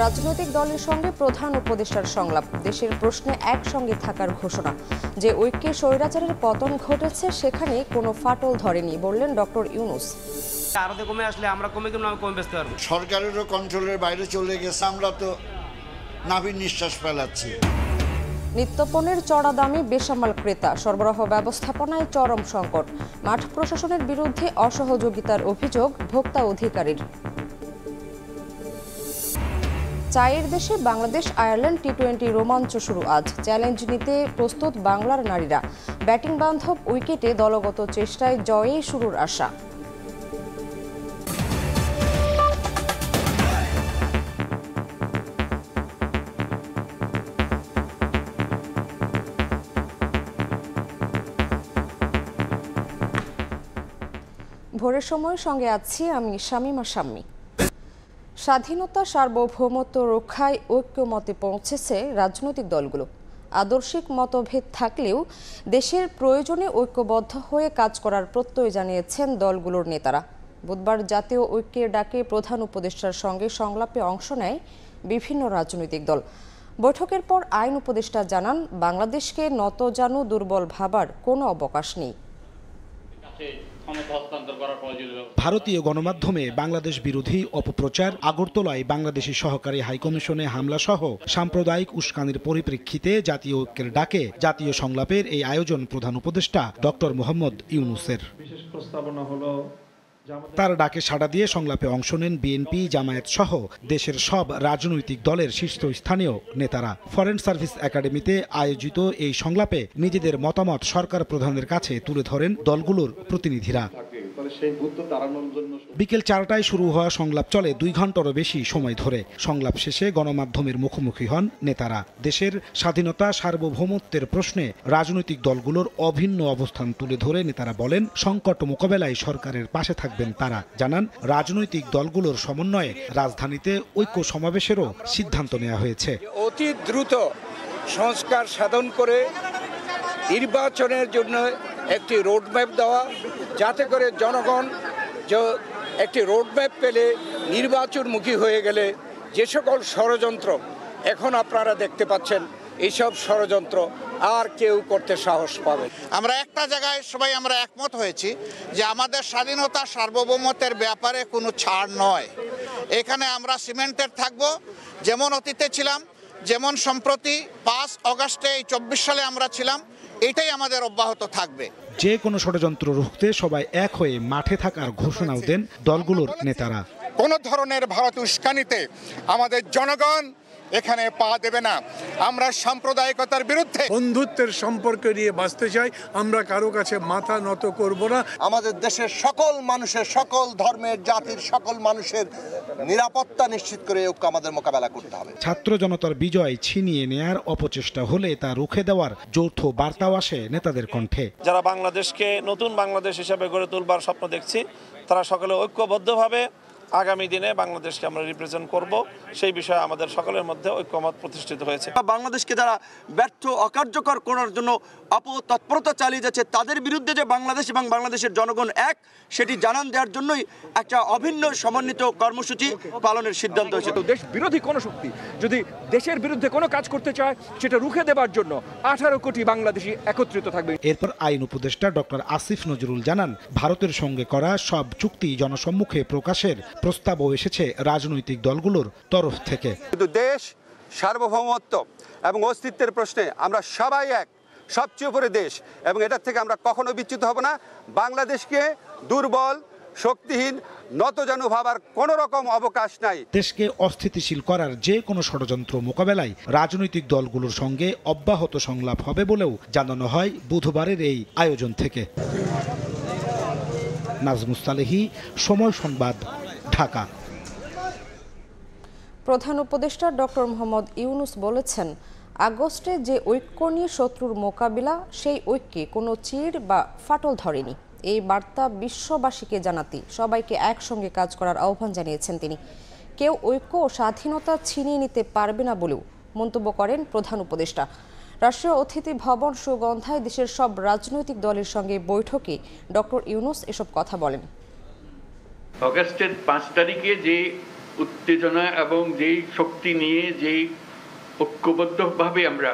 রাজনৈতিক দলের সঙ্গে প্রধান উপদেষ্টার সংলাপ, দেশের প্রশ্নে একসঙ্গে থাকার ঘোষণা। যে ঐক্যে স্বৈরাচারের পতন ঘটেছে সেখানে কোনো ফাটল ধরেনি বললেন ডক্টর ইউনূস। আরো কমে আসলে আমরা কমে বেচতে পারবো। সরকারেরও কন্ট্রোলের বাইরে চলে গেছে, আমরা তো নাভির নিঃশ্বাস ফেলাচ্ছি। নিত্যপণ্যের চড়া দামে বেসামাল ক্রেতা, সরবরাহ ব্যবস্থাপনায় চরম সংকট। মাঠ প্রশাসনের বিরুদ্ধে অসহযোগিতার অভিযোগ ভোক্তা অধিকারীর। চায়ের দেশে বাংলাদেশ আয়ারল্যান্ড টি-20 রোমাঞ্চ শুরু আজ। চ্যালেঞ্জ নিতে প্রস্তুত বাংলার নারীরা। ব্যাটিং বান্ধব উইকেটে দলগত চেষ্টায় জয়েই শুরুর আশা। ভোরের সময় সঙ্গে আছি আমি শামীমা শাম্মী। স্বাধীনতা সার্বভৌমত্ব রক্ষায় ঐক্যমতে পৌঁছেছে রাজনৈতিক দলগুলো। আদর্শিক মতভেদ থাকলেও দেশের প্রয়োজনে ঐক্যবদ্ধ হয়ে কাজ করার প্রত্যয় জানিয়েছেন দলগুলোর নেতারা। বুধবার জাতীয় ঐক্যের ডাকে প্রধান উপদেষ্টার সঙ্গে সংলাপে অংশ নেয় বিভিন্ন রাজনৈতিক দল। বৈঠকের পর আইন উপদেষ্টা জানান, বাংলাদেশকে নতজানু দুর্বল ভাবার কোনো অবকাশ নেই। ভারতীয় গণমাধ্যমে বাংলাদেশ বিরোধী অপপ্রচার, আগরতলায় বাংলাদেশি সহকারী হাইকমিশনে হামলা সহ সাম্প্রদায়িক উস্কানির পরিপ্রেক্ষিতে জাতীয় ঐক্যের ডাকে জাতীয় সংলাপের এই আয়োজন প্রধান উপদেষ্টা ডক্টর মোহাম্মদ ইউনূসের। তার ডাকে সাড়া দিয়ে সংলাপে অংশ নেন বিএনপি, জামায়াত সহ দেশের সব রাজনৈতিক দলের শীর্ষস্থানীয় নেতারা। ফরেন সার্ভিস একাডেমিতে আয়োজিত এই সংলাপে নিজেদের মতামত সরকার প্রধানের কাছে তুলে ধরেন দলগুলোর প্রতিনিধিরা। বিকেল 4টায় শুরু হওয়া সংলাপ চলে 2 ঘন্টারও বেশি সময় ধরে। সংলাপ শেষে গণমাধ্যমের মুখোমুখি হন নেতারা। দেশের স্বাধীনতা সার্বভৌমত্বের প্রশ্নে রাজনৈতিক দলগুলোর অভিন্ন অবস্থান তুলে ধরে নেতারা বলেন, সংকট মোকাবেলায় সরকারের পাশে থাকবেন তারা। জানান, রাজনৈতিক দলগুলোর সমন্বয়ে রাজধানীতে ঐক্য সমাবেশেরও সিদ্ধান্ত নেওয়া হয়েছে। অতি দ্রুত সংস্কার সাধন করে নির্বাচনের জন্য একটি রোডম্যাপ দেওয়া, যাতে করে জনগণ একটি রোডম্যাপ পেলে নির্বাচনমুখী হয়ে গেলে যে সকল ষড়যন্ত্র এখন আপনারা দেখতে পাচ্ছেন, এইসব ষড়যন্ত্র আর কেউ করতে সাহস পাবে। আমরা একটা জায়গায় সবাই আমরা একমত হয়েছি যে আমাদের স্বাধীনতা সার্বভৌমত্বের ব্যাপারে কোনো ছাড় নয়। এখানে আমরা সিমেন্টেড থাকব, যেমন অতীতে ছিলাম, যেমন সম্প্রতি 5 অগাস্টে 24 সালে আমরা ছিলাম, এটাই আমাদের অব্যাহত থাকবে। যে কোনো ষড়যন্ত্র রুখতে সবাই এক হয়ে মাঠে থাকার ঘোষণাও দেন দলগুলোর নেতারা। কোন ধরনের ভারত উস্কানিতে আমাদের জনগণ এখানে পা দেবে না। আমরা সাম্প্রদায়িকতার বিরুদ্ধে, বন্ধুত্বের সম্পর্ক নিয়ে বাঁচতে চাই। আমরা কারো কাছে মাথা নত করব না। আমাদের দেশের সকল মানুষের, সকল ধর্মের, জাতির সকল মানুষের নিরাপত্তা নিশ্চিত করে ঐক্য আমাদের মোকাবেলা করতে হবে। ছাত্র জনতার বিজয় ছিনিয়ে নেয়ার অপচেষ্টা হলে তা রুখে দেওয়ার যৌথ বার্তাও আসে নেতাদের কণ্ঠে। যারা বাংলাদেশকে নতুন বাংলাদেশ হিসেবে গড়ে তুলবার স্বপ্ন দেখছি, তারা সকলে ঐক্যবদ্ধভাবে আগামী দিনে বাংলাদেশকে আমরা রিপ্রেজেন্ট করব, সেই বিষয়ে আমাদের সকলের মধ্যে ঐক্যমত প্রতিষ্ঠিত হয়েছে। বাংলাদেশকে যারা ব্যর্থ, অকার্যকর করার জন্য অপতৎপরতা চালিয়ে যাচ্ছে, তাদের বিরুদ্ধে যে বাংলাদেশ এবং বাংলাদেশের জনগণ এক, সেটি জানান দেওয়ার জন্যই একটা অভিন্ন সমন্বিত কর্মসূচি পালনের সিদ্ধান্ত হয়েছে। দেশ বিরোধী কোনো শক্তি যদি দেশের বিরুদ্ধে কোনো কাজ করতে চায়, সেটা রুখে দেওয়ার জন্য 18 কোটি বাংলাদেশি একত্রিত থাকবে। এরপর আইন উপদেষ্টা ডক্টর আসিফ নজরুল জানান, ভারতের সঙ্গে করা সব চুক্তি জনসম্মুখে প্রকাশের প্রস্তাবও এসেছে রাজনৈতিক দলগুলোর তরফ থেকে। কিন্তু দেশ সার্বভৌমত্ব এবং অস্তিত্বের প্রশ্নে আমরা সবাই এক, সবচেয়ে উপরে দেশ, এবং এটার থেকে আমরা কখনো বিচ্যুত হব না। বাংলাদেশকে দুর্বল, শক্তিহীন, নতজানু ভাবার কোনো রকম অবকাশ নাই। দেশকে অস্থিতিশীল করার যে কোনো ষড়যন্ত্র মোকাবেলায় রাজনৈতিক দলগুলোর সঙ্গে অব্যাহত সংলাপ হবে বলেও জানানো হয় বুধবারের এই আয়োজন থেকে। নাজমুস সালেহী, সময় সংবাদ, ঢাকা। প্রধান উপদেষ্টা ডক্টর মোহাম্মদ ইউনূস বলেছেন, আগস্টে যে ঐক্য নিয়ে শত্রুর মোকাবিলা, সেই ঐক্যে কোনো চির বা ফাটল ধরেনি। এই বার্তা বিশ্ববাসীকে জানাতে সবাইকে একসঙ্গে কাজ করার আহ্বান জানিয়েছেন তিনি। কেউ ঐক্য ও স্বাধীনতা ছিনিয়ে নিতে পারবে না বলেও মন্তব্য করেন প্রধান উপদেষ্টা। রাষ্ট্রীয় অতিথি ভবন সুগন্ধায় দেশের সব রাজনৈতিক দলের সঙ্গে বৈঠকে ডক্টর ইউনূস এসব কথা বলেন। অগাস্টের 5 তারিখে যে উত্তেজনা এবং যেই শক্তি নিয়ে যেই ঐক্যবদ্ধভাবে আমরা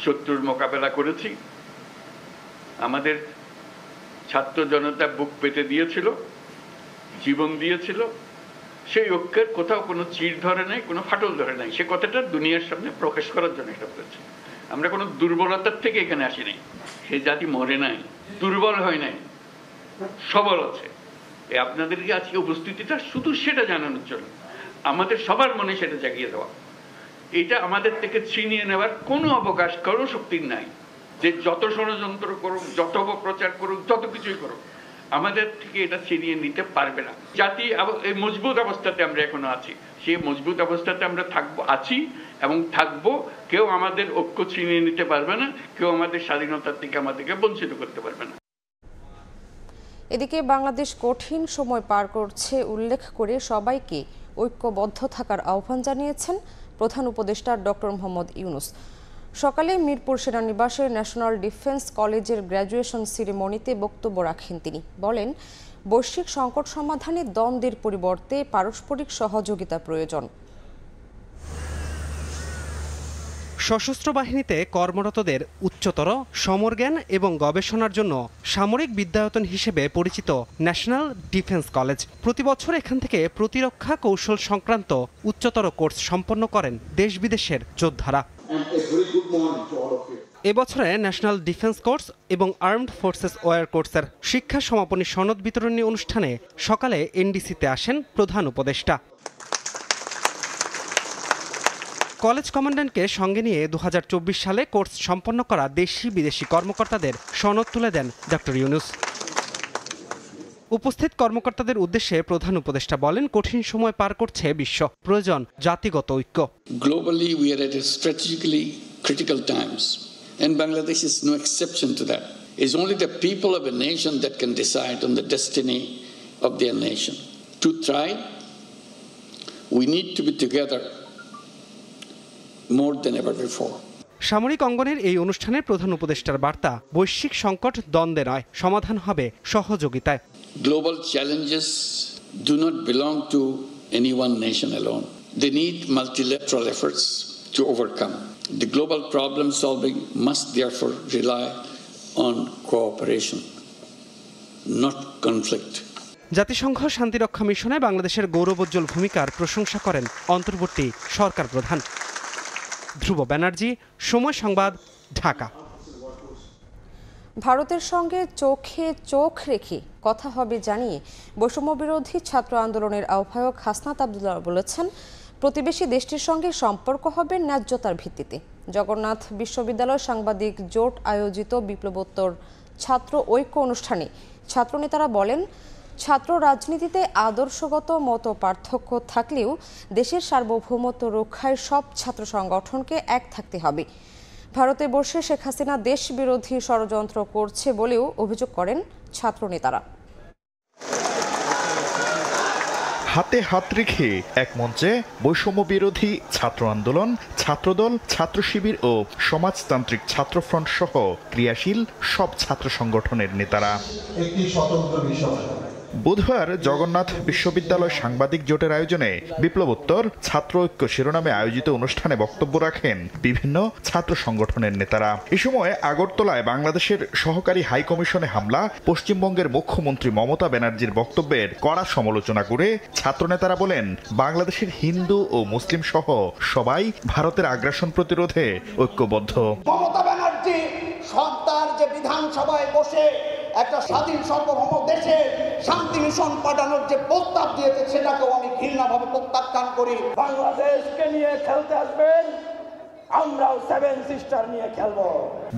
শত্রুর মোকাবেলা করেছি, আমাদের ছাত্র জনতা বুক পেতে দিয়েছিল, জীবন দিয়েছিল, সেই ঐক্যের কোথাও কোনো চির ধরে নাই, কোনো ফাটল ধরে নাই। সে কথাটা দুনিয়ার সামনে প্রকাশ করার জন্য এটা করেছি। আমরা কোনো দুর্বলতার থেকে এখানে আসি নাই। সে জাতি মরে নাই, দুর্বল হয় নাই, সবল আছে। আপনাদেরকে আজকে উপস্থিতিটা শুধু সেটা জানানোর জন্য, আমাদের সবার মনে সেটা জাগিয়ে দেওয়া। এটা আমাদের থেকে ছিনিয়ে নেওয়ার কোনো অবকাশ, কোনো শক্তির নাই। যে যত ষড়যন্ত্র করুক, যত অপপ্রচার করুক, যত কিছুই করুক, আমাদের থেকে এটা ছিনিয়ে নিতে পারবে না। জাতি এই মজবুত অবস্থাতে আমরা এখনো আছি, সেই মজবুত অবস্থাতে আমরা আছি এবং থাকবো। কেউ আমাদের ঐক্য ছিনিয়ে নিতে পারবে না, কেউ আমাদের স্বাধীনতার থেকে আমাদেরকে বঞ্চিত করতে পারবে না। এদিকে বাংলাদেশ কঠিন সময় পার করছে উল্লেখ করে সবাইকে ঐক্যবদ্ধ থাকার আহ্বান জানিয়েছেন প্রধান উপদেষ্টা ডক্টর মোহাম্মদ ইউনূস। সকালে মিরপুর সেনানিবাসের ন্যাশনাল ডিফেন্স কলেজের গ্র্যাজুয়েশন সেরিমনিতে বক্তব্য রাখেন তিনি। বলেন, বৈশ্বিক সংকট সমাধানে দ্বন্দ্বের পরিবর্তে পারস্পরিক সহযোগিতা প্রয়োজন। সশস্ত্র বাহিনীতে কর্মরতদের উচ্চতর সমরজ্ঞান এবং গবেষণার জন্য সামরিক বিদ্যায়তন হিসেবে পরিচিত ন্যাশনাল ডিফেন্স কলেজ প্রতি বছর এখান থেকে প্রতিরক্ষা কৌশল সংক্রান্ত উচ্চতর কোর্স সম্পন্ন করেন দেশ বিদেশের যোদ্ধারা। এবছরে ন্যাশনাল ডিফেন্স কোর্স এবং আর্মড ফোর্সেস ওয়্যার কোর্সের শিক্ষা সমাপনী সনদ বিতরণী অনুষ্ঠানে সকালে এনডিসিতে আসেন প্রধান উপদেষ্টা। কলেজ কমান্ড্যান্টকে সঙ্গে নিয়ে 2024 সালে কোর্স সম্পন্ন করা দেশি বিদেশি কর্মকর্তাদের সনদ তুলে দেন ডক্টর ইউনূস। উপস্থিত কর্মকর্তাদের উদ্দেশ্যে প্রধান উপদেষ্টা বলেন, কঠিন সময় পার করছে বিশ্ব, প্রয়োজন জাতিগত ঐক্য। Globally we are at a strategically critical times and Bangladesh is no exception to that. It's only the people of a nation that can decide on the destiny of their nation. To thrive, we need to be together more than ever before. সামরিক অঙ্গনের এই অনুষ্ঠানে প্রধান উপদেষ্টার বার্তা, বৈশ্বিক সংকট দ্বন্দ্বে নয়, সমাধান হবে সহযোগিতায়। Global challenges do not belong to any one nation alone. They need multilateral efforts to overcome. The global problem solving must therefore rely on cooperation, not conflict. জাতিসংঘ শান্তিরক্ষা মিশনে বাংলাদেশের গৌরবোজ্জ্বল ভূমিকার প্রশংসা করেন অন্তর্বর্তী সরকার প্রধান। ধ্রুব ব্যানার্জি, সময় সংবাদ, ঢাকা। ভারতের সঙ্গে চোখে চোখ রেখে কথা হবে জানিয়ে বৈষম্য বিরোধী ছাত্র আন্দোলনের আহ্বায়ক হাসনাত আব্দুল্লাহ বলেছেন, প্রতিবেশী দেশটির সঙ্গে সম্পর্ক হবে ন্যায্যতার ভিত্তিতে। জগন্নাথ বিশ্ববিদ্যালয় সাংবাদিক জোট আয়োজিত বিপ্লবোত্তর ছাত্র ঐক্য অনুষ্ঠানে ছাত্রনেতারা বলেন, ছাত্র রাজনীতিতে আদর্শগত মত পার্থক্য থাকলেও দেশের সার্বভৌমত্ব রক্ষায় সব ছাত্র সংগঠনকে এক থাকতে হবে। ভারতে বসে শেখ হাসিনা দেশ বিরোধী ষড়যন্ত্র করছে বলেও অভিযোগ করেন ছাত্রনেতারা। হাতে হাত রেখে এক মঞ্চে বৈষম্য বিরোধী ছাত্র আন্দোলন, ছাত্রদল, ছাত্র শিবির ও সমাজতান্ত্রিক ছাত্রফ্রন্ট সহ ক্রিয়াশীল সব ছাত্র সংগঠনের নেতারা। একটি স্বতন্ত্র বিষয় বুধবার জগন্নাথ বিশ্ববিদ্যালয় সাংবাদিক জোটের আয়োজনে বিপ্লবোত্তর ছাত্র ঐক্য শিরোনামে আয়োজিত অনুষ্ঠানে বক্তব্য রাখেন বিভিন্ন ছাত্র সংগঠনের নেতারা। এ সময় আগরতলায় বাংলাদেশের সহকারী হাই কমিশনে হামলা, পশ্চিমবঙ্গের মুখ্যমন্ত্রী মমতা ব্যানার্জির বক্তব্যের কড়া সমালোচনা করে ছাত্রনেতারা বলেন, বাংলাদেশের হিন্দু ও মুসলিম সহ সবাই ভারতের আগ্রাসন প্রতিরোধে ঐক্যবদ্ধ। মমতা ব্যানার্জি সরকার যে বিধানসভায় বসে একটা স্বাধীন সার্বভৌম দেশে শান্তি মিশন পাঠানোর যে প্রস্তাব দিয়েছে, সেটাকেও আমি ঘৃণাভাবে প্রত্যাখ্যান করি। বাংলাদেশকে নিয়ে খেলতে আসবেন, আমরাও সেভেন সিস্টার নিয়ে খেলবো।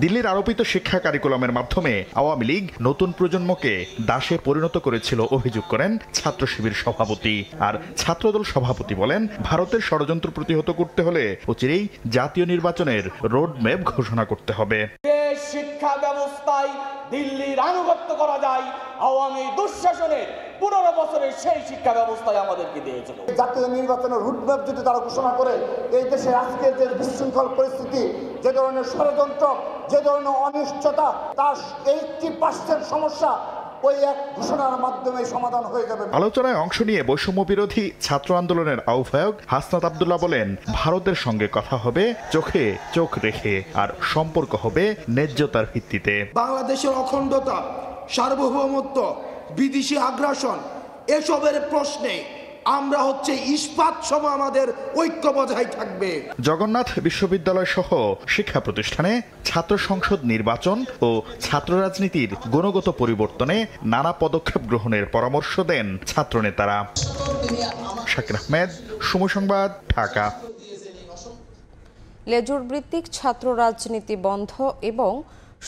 দিল্লির আরোপিত শিক্ষা কারিকুলামের মাধ্যমে আওয়ামী লীগ নতুন প্রজন্মকে দাসে পরিণত করেছিল অভিযোগ করেন ছাত্র শিবির সভাপতি। আর ছাত্রদল সভাপতি বলেন, ভারতের ষড়যন্ত্র প্রতিহত করতে হলে অচিরেই জাতীয় নির্বাচনের রোডম্যাপ ঘোষণা করতে হবে। শিক্ষা ব্যবস্থায় দিল্লির আনুগত্য করা যায়, আওয়ামী দুঃশাসনের 15 বছরের সেই শিক্ষা ব্যবস্থায় আমাদেরকে দিয়েছিল। জাতীয় নির্বাচনের রুটম্যাপ যদি তারা ঘোষণা করে, এই দেশে আজকে যে বিশৃঙ্খল পরিস্থিতি, যে ধরনের ষড়যন্ত্র, যে ধরনের অনিশ্চয়তা, তার 80% সমস্যা ওই এক ঘোষণার মাধ্যমে সমাধান হয়ে যাবে। আলোচনায় অংশ নিয়ে বৈষম্য বিরোধী ছাত্র আন্দোলনের আহ্বায়ক হাসনাত আব্দুল্লাহ বলেন, ভারতের সঙ্গে কথা হবে চোখে চোখ রেখে, আর সম্পর্ক হবে ন্যায্যতার ভিত্তিতে। বাংলাদেশের অখণ্ডতা, সার্বভৌমত্ব, বিদেশি আগ্রাসন এসবের প্রশ্নে আমরা ইস্পাত সম আমাদের ঐক্য বজায় থাকবে। জগন্নাথ বিশ্ববিদ্যালয় সহ শিক্ষা প্রতিষ্ঠানে ছাত্র সংসদ নির্বাচন ও ছাত্র রাজনীতির গুণগত পরিবর্তনে নানা পদক্ষেপ গ্রহণের পরামর্শ দেন ছাত্র নেতারা। শাকির আহমেদ, সময় সংবাদ, ঢাকা। লেজুর ভিত্তিক ছাত্র রাজনীতি বন্ধ এবং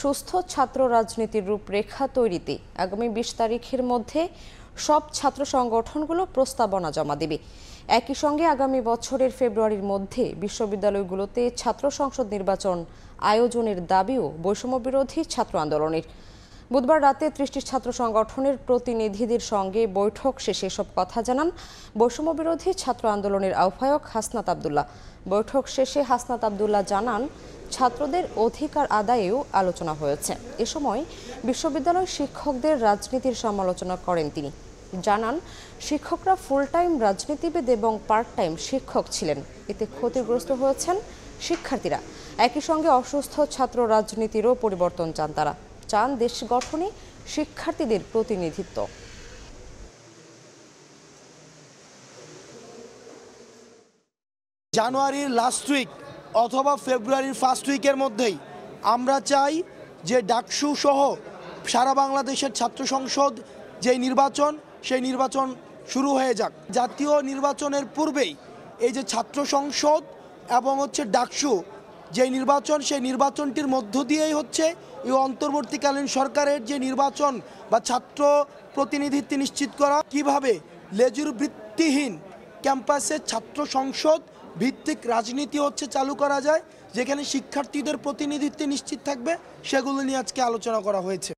সুস্থ ছাত্র রাজনীতির রূপরেখা তৈরিতে আগামী 20 তারিখের মধ্যে সব ছাত্র সংগঠনগুলো প্রস্তাবনা জমা দেবে। একই সঙ্গে আগামী বছরের ফেব্রুয়ারির মধ্যে বিশ্ববিদ্যালয়গুলোতে ছাত্র সংসদ নির্বাচন আয়োজনের দাবিও বৈষম্য বিরোধী ছাত্র আন্দোলনের। বুধবার রাতে 30টি ছাত্র সংগঠনের প্রতিনিধিদের সঙ্গে বৈঠক শেষে এসব কথা জানান বৈষম্য বিরোধী ছাত্র আন্দোলনের আহ্বায়ক হাসনাত আব্দুল্লাহ। বৈঠক শেষে হাসনাত আব্দুল্লাহ জানান, ছাত্রদের অধিকার আদায়েও আলোচনা হয়েছে। এ সময় বিশ্ববিদ্যালয় শিক্ষকদের রাজনীতির সমালোচনা করেন তিনি। জানান, শিক্ষকরা ফুল টাইম রাজনীতিবিদ এবং পার্ট টাইম শিক্ষক ছিলেন, এতে ক্ষতিগ্রস্ত হয়েছেন শিক্ষার্থীরা। একই সঙ্গে অসুস্থ ছাত্র রাজনীতিরও পরিবর্তন চান তারা, চান দেশ গঠনে শিক্ষার্থীদের প্রতিনিধিত্ব। জানুয়ারির লাস্ট উইক অথবা ফেব্রুয়ারির ফার্স্ট উইকের মধ্যেই আমরা চাই যে ডাকসু সহ সারা বাংলাদেশের ছাত্র সংসদ যেই নির্বাচন, সেই নির্বাচন শুরু হয়ে যাক। জাতীয় নির্বাচনের পূর্বেই এই যে ছাত্র সংসদ এবং ডাকসু যেই নির্বাচন, সেই নির্বাচনটির মধ্য দিয়েই এই অন্তর্বর্তীকালীন সরকারের যে নির্বাচন বা ছাত্র প্রতিনিধিত্ব নিশ্চিত করা। কিভাবে লেজুর ভিত্তিহীন ক্যাম্পাসে ছাত্র সংসদ ভিত্তিক রাজনীতি চালু করা যায়, যেখানে শিক্ষার্থীদের প্রতিনিধিত্ব নিশ্চিত থাকবে, সেগুলো নিয়ে আজকে আলোচনা করা হয়েছে।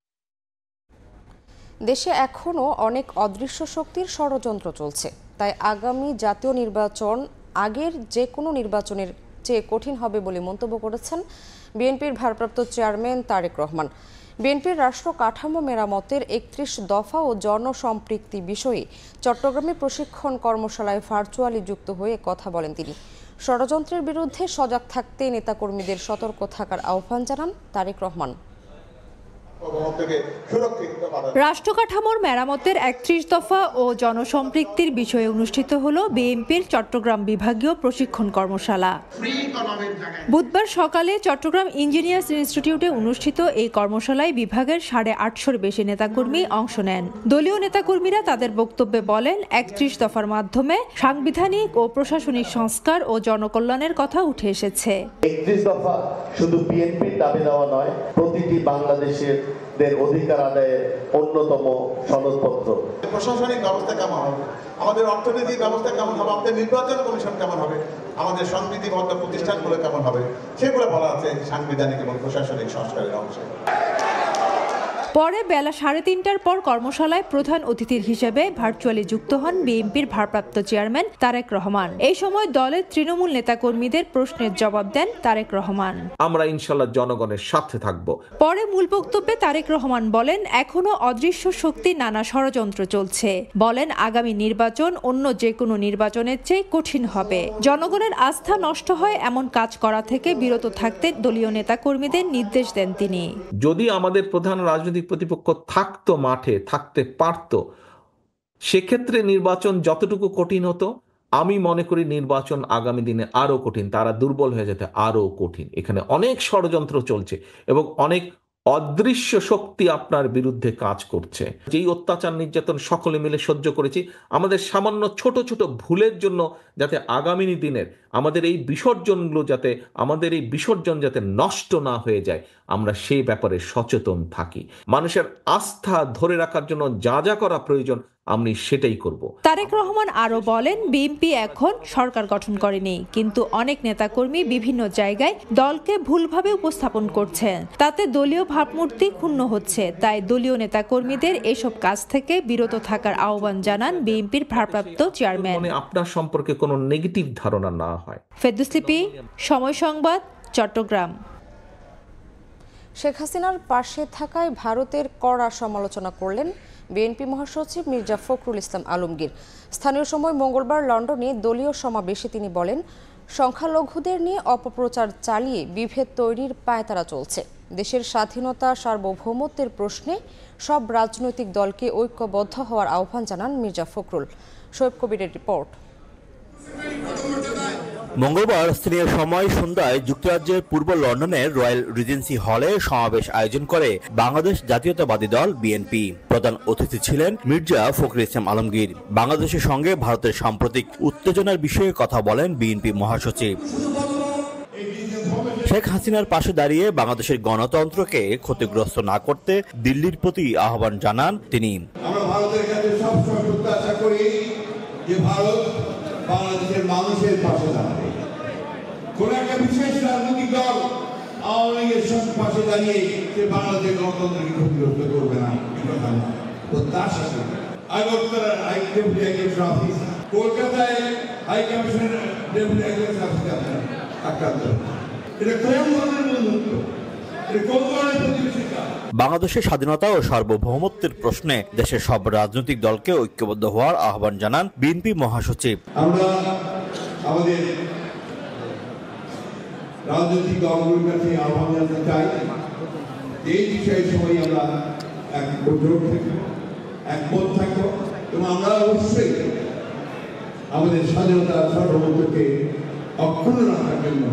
দেশে এখনও অনেক অদৃশ্য শক্তির ষড়যন্ত্র চলছে, তাই আগামী জাতীয় নির্বাচন আগের যে কোনো নির্বাচনের চেয়ে কঠিন হবে বলে মন্তব্য করেছেন বিএনপির ভারপ্রাপ্ত চেয়ারম্যান তারেক রহমান। বিএনপির রাষ্ট্র কাঠামো মেরামতের 31 দফা ও জনসম্পৃক্তি বিষয়ে চট্টগ্রামে প্রশিক্ষণ কর্মশালায় ভার্চুয়ালি যুক্ত হয়ে কথা বলেন তিনি। ষড়যন্ত্রের বিরুদ্ধে সজাগ থাকতে নেতাকর্মীদের সতর্ক থাকার আহ্বান জানান তারেক রহমান। রাষ্ট্র কাঠামোর মেরামতের 31 দফা ও জনসম্পৃক্তির বিষয়ে অনুষ্ঠিত হলো বিএনপির চট্টগ্রাম বিভাগীয় প্রশিক্ষণ কর্মশালা। বুধবার সকালে চট্টগ্রাম ইঞ্জিনিয়ার্স ইনস্টিটিউটে অনুষ্ঠিত এই কর্মশালায় বিভাগের 850-র বেশি নেতাকর্মী অংশ নেন। দলীয় নেতাকর্মীরা তাদের বক্তব্যে বলেন, 31 দফার মাধ্যমে সাংবিধানিক ও প্রশাসনিক সংস্কার ও জনকল্যাণের কথা উঠে এসেছে। 31 দফা শুধু বিএনপির দাবি দেওয়া নয়, প্রতিটি বাংলাদেশের অধিকার আদায়ের অন্যতম সনদপত্র। প্রশাসনিক ব্যবস্থা কেমন হবে, আমাদের অর্থনৈতিক ব্যবস্থা কেমন হবে, আমাদের নির্বাচন কমিশন কেমন হবে, আমাদের সংবিধিবদ্ধ প্রতিষ্ঠানগুলো কেমন হবে, সেগুলো বলা আছে সাংবিধানিক এবং প্রশাসনিক সংস্কারের অংশে। পরে বেলা 3:30টার পর কর্মশালায় প্রধান অতিথির হিসেবে ভার্চুয়ালি যুক্ত হন বিএনপির ভারপ্রাপ্ত চেয়ারম্যান তারেক রহমান। এই সময় দলের তৃণমূল নেতাকর্মীদের প্রশ্নের জবাব দেন তারেক রহমান। আমরা ইনশাআল্লাহ জনগণের সাথে থাকব। পরে মূল বক্তব্যে তারেক রহমান বলেন, এখনো অদৃশ্য শক্তি নানা ষড়যন্ত্র চলছে। বলেন, আগামী নির্বাচন অন্য যে কোনো নির্বাচনের চেয়ে কঠিন হবে। জনগণের আস্থা নষ্ট হয় এমন কাজ করা থেকে বিরত থাকতে দলীয় নেতাকর্মীদের নির্দেশ দেন তিনি। যদি আমাদের প্রধান রাজনৈতিক প্রতিপক্ষ থাকতো, মাঠে থাকতে পারত, সেক্ষেত্রে নির্বাচন যতটুকু কঠিন হতো, আমি মনে করি নির্বাচন আগামী দিনে আরো কঠিন, তারা দুর্বল হয়ে যেতে আরো কঠিন। এখানে অনেক ষড়যন্ত্র চলছে এবং অনেক অদৃশ্য শক্তি আপনার বিরুদ্ধে কাজ করছে। যেই অত্যাচার নির্যাতন সকলে মিলে সহ্য করেছি, আমাদের সামান্য ছোট ছোট ভুলের জন্য যাতে আগামী দিনের আমাদের এই বিসর্জন যাতে নষ্ট না হয়ে যায়, আমরা সেই ব্যাপারে সচেতন থাকি। মানুষের আস্থা ধরে রাখার জন্য যা যা করা প্রয়োজন আমি সেটাই করব। তারেক রহমান আরো বলেন, বিএনপি এখন সরকার গঠন করেনি, কিন্তু অনেক নেতাকর্মী বিভিন্ন জায়গায় দলকে ভুলভাবে উপস্থাপন করছেন, তাতে দলীয় ভাবমূর্তি ক্ষুণ্ণ হচ্ছে। তাই দলীয় নেতাকর্মীদের এসব কাজ থেকে বিরত থাকার আহ্বান জানান বিএনপির ভারপ্রাপ্ত চেয়ারম্যান। আপনার সম্পর্কে কোনো নেগেটিভ ধারণা না হয়। ফেরদৌস লিপি, সময় সংবাদ, চট্টগ্রাম। শেখ হাসিনার পাশে থাকায় ভারতের কড়া সমালোচনা করলেন বিএনপি মহাসচিব মির্জা ফখরুল ইসলাম আলমগীর। স্থানীয় সময় মঙ্গলবার লন্ডনে দলীয় সমাবেশে তিনি বলেন, সংখ্যালঘুদের নিয়ে অপপ্রচার চালিয়ে বিভেদ তৈরির পায়তারা চলছে। দেশের স্বাধীনতা সার্বভৌমত্বের প্রশ্নে সব রাজনৈতিক দলকে ঐক্যবদ্ধ হওয়ার আহ্বান জানান মির্জা ফখরুল। শোয়েব কবিরের রিপোর্ট। মঙ্গলবার স্থানীয় সময় সন্ধ্যায় যুক্তরাজ্যের পূর্ব লন্ডনের রয়্যাল রিজেন্সি হলে সমাবেশ আয়োজন করে বাংলাদেশ জাতীয়তাবাদী দল বিএনপি। প্রধান অতিথি ছিলেন মির্জা ফখরুল ইসলাম আলমগীর। বাংলাদেশের সঙ্গে ভারতের সাম্প্রতিক উত্তেজনার বিষয়ে কথা বলেন বিএনপি মহাসচিব। শেখ হাসিনার পাশে দাঁড়িয়ে বাংলাদেশের গণতন্ত্রকে ক্ষতিগ্রস্ত না করতে দিল্লির প্রতি আহ্বান জানান তিনি। আমরা ভারতের কাছে সবসময় প্রত্যাশা করি যে ভারত বাংলাদেশের মানুষের পাশে দাঁড়াবে। কোন একটা বিশেষ রাজনৈতিক দল আওয়ামী লীগের পাশে দাঁড়িয়ে সে বাংলাদেশের গণতন্ত্রকে ক্ষতিগ্রস্ত করবে না, প্রত্যাশা করি। আগরতলার ডেপুটি এক্সিকিউটিভ অফিস, কলকাতায় হাই কমিশনের ডেপুটি এক্সিকিউটিভ অফিস আক্রান্ত। এটা কোন ধরনের বন্ধুত্ব? এটা কোন ধরনের প্রতিবেশিতা? বাংলাদেশের স্বাধীনতা ও সার্বভৌমত্বের প্রশ্নে দেশের সব রাজনৈতিক দলকে ঐক্যবদ্ধ হওয়ার আহ্বান জানান বিএনপি মহাসচিব। আমরা আমাদের রাজনৈতিক দলগুলোর কাছে আহ্বান জানাতে চাই, এই বিষয়ে সবাই আমরা একমত থাকবো এবং আমরা অবশ্যই আমাদের স্বাধীনতা সার্বভৌমত্বকে অক্ষুণ্ণ রাখার জন্য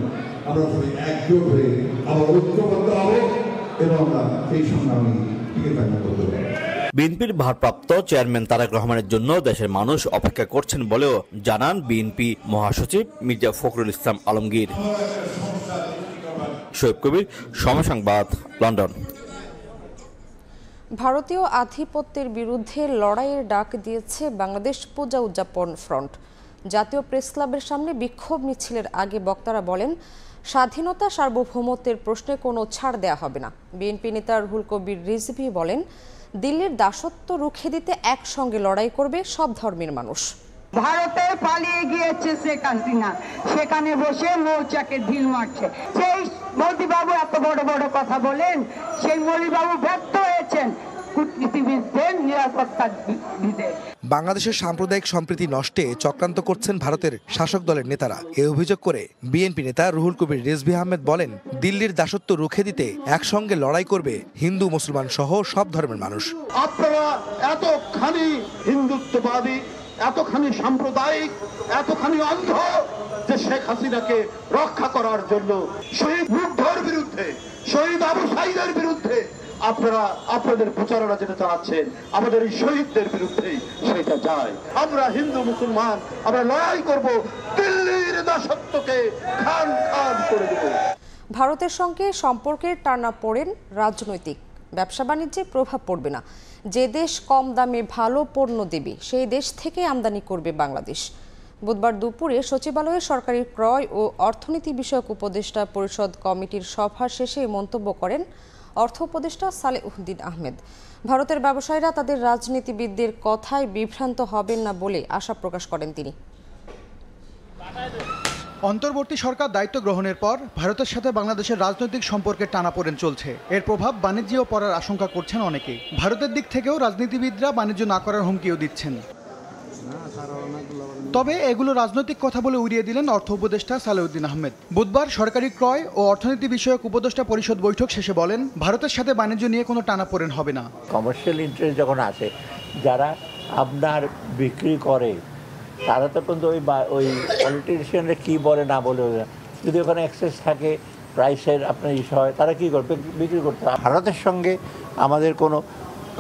আমরা সবাই একজোট হয়ে আবার ঐক্যবদ্ধ হব এবং আমরা সেই সংগ্রামে টিকে থাকতে করতে পারব। বিএনপির ভারপ্রাপ্ত চেয়ারম্যান তারেক রহমানের জন্য দেশের মানুষ অপেক্ষা করছেন বলেও জানান বিএনপি মহাসচিব মির্জা ফখরুল ইসলাম আলমগীর। শোয়েব কবির, সময় সংবাদ, লন্ডন। ভারতীয় আধিপত্যের বিরুদ্ধে লড়াইয়ের ডাক দিয়েছে বাংলাদেশ পূজা উদযাপন ফ্রন্ট। জাতীয় প্রেস ক্লাবের সামনে বিক্ষোভ মিছিলের আগে বক্তারা বলেন, স্বাধীনতা সার্বভৌমত্বের প্রশ্নে কোনো ছাড় দেয়া হবে না। বিএনপি নেতা রুহুল কবির রিজভী বলেন, দিল্লির দাসত্ব রুখে দিতে একসঙ্গে লড়াই করবে সব ধর্মের মানুষ। ভারতে পালিয়ে গিয়েছে শেখ হাসিনা, সেখানে বসে মৌচাকে ঢিল মারছে। সেই মোদিবাবু এত বড় বড় কথা বলেন, সেই মোদিবাবু ব্যর্থ হয়েছেন কূটনীতিবিদদের নিরাপত্তা দিতে। বাংলাদেশের সাম্প্রদায়িক সম্প্রীতি নষ্টে চক্রান্ত করছেন ভারতের শাসক দলের নেতারা। এই অভিযোগ করে বিএনপি নেতা রুহুল কবির রিজভী আহমেদ বলেন, দিল্লির দাসত্ব রুখে দিতে একসঙ্গে লড়াই করবে হিন্দু মুসলমান সহ সব ধর্মের মানুষ। আপনারা এতখানি হিন্দুত্ববাদী, এতখানি সাম্প্রদায়িক, এতখানি অন্ধ যে শেখ হাসিনাকে রক্ষা করার জন্য শহীদ মুগ্ধর বিরুদ্ধে, শহীদ আবু সাঈদের বিরুদ্ধে আপনারা আপনাদের প্রচারণা যেটা চালাচ্ছেন, আমাদের এই শহীদদের বিরুদ্ধে সেটা যায়। আমরা হিন্দু মুসলমান আমরা লড়াই করব, দিল্লির দাসত্বকে খান খান করে দেব। ভারতের সঙ্গে সম্পর্কের টানাপোড়েন রাজনৈতিক, ব্যবসা বাণিজ্যে প্রভাব পড়বে না। যে দেশ কম দামে ভালো পণ্য দেবে সেই দেশ থেকে আমদানি করবে বাংলাদেশ। বুধবার দুপুরে সচিবালয়ে সরকারি ক্রয় ও অর্থনীতি বিষয়ক উপদেষ্টা পরিষদ কমিটির সভা শেষে মন্তব্য করেন অর্থ উপদেষ্টা সালেউদ্দিন আহমেদ। ভারতের ব্যবসায়ীরা তাদের রাজনীতিবিদদের কথায় বিভ্রান্ত হবেন না বলে আশা প্রকাশ করেন তিনি। অন্তর্বর্তী সরকার দায়িত্ব গ্রহণের পর ভারতের সাথে বাংলাদেশের রাজনৈতিক সম্পর্কে টানাপোড়েন চলছে। এর প্রভাব বাণিজ্যেও পড়ার আশঙ্কা করছেন অনেকেই। ভারতের দিক থেকেও রাজনীতিবিদরা বাণিজ্য না করার হুমকিও দিচ্ছেন। তবে এগুলো রাজনৈতিক কথা বলে উড়িয়ে দিলেন অর্থ উপদেষ্টা সালেউদ্দিন আহমেদ। বুধবার সরকারি ক্রয় ও অর্থনীতি বিষয়ক উপদেষ্টা পরিষদ বৈঠক শেষে বলেন, ভারতের সাথে বাণিজ্য নিয়ে কোনো টানাপোড়েন হবে না। কমার্শিয়াল ইন্টারেস্ট যখন আসে, যারা আপনার বিক্রি করে তারা তো কিন্তু ওই পলিটিশিয়ানরা কী বলে না বলে, যদি ওখানে অ্যাক্সেস থাকে প্রাইসের আপনার ইস্যু হয়, তারা কী করবে, বিক্রি করতে। ভারতের সঙ্গে আমাদের কোনো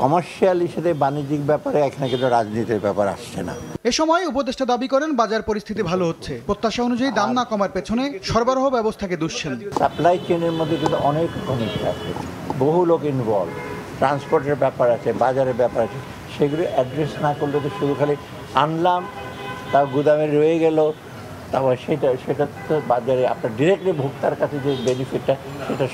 কমার্শিয়াল ইস্যুতে বাণিজ্যিক ব্যাপারে এখানে কিন্তু রাজনীতির ব্যাপার আসছে না। এ সময় উপদেষ্টা দাবি করেন, বাজার পরিস্থিতি ভালো হচ্ছে। প্রত্যাশা অনুযায়ী দাম না কমার পেছনে সরবরাহ ব্যবস্থাকে দুষছেন। সাপ্লাই চেনের মধ্যে কিন্তু অনেক কমিটি আছে, বহু লোক ইনভলভ, ট্রান্সপোর্টের ব্যাপার আছে, বাজারের ব্যাপার আছে। সেগুলো অ্যাড্রেস না করলে তো শুধু খালি আনলাম, তাও গুদামে রয়ে গেল, তারপর সেটা তো বাজারে আপনার ডিরেক্টলি ভোক্তার কাছে যে বেনিফিটটা, সেটা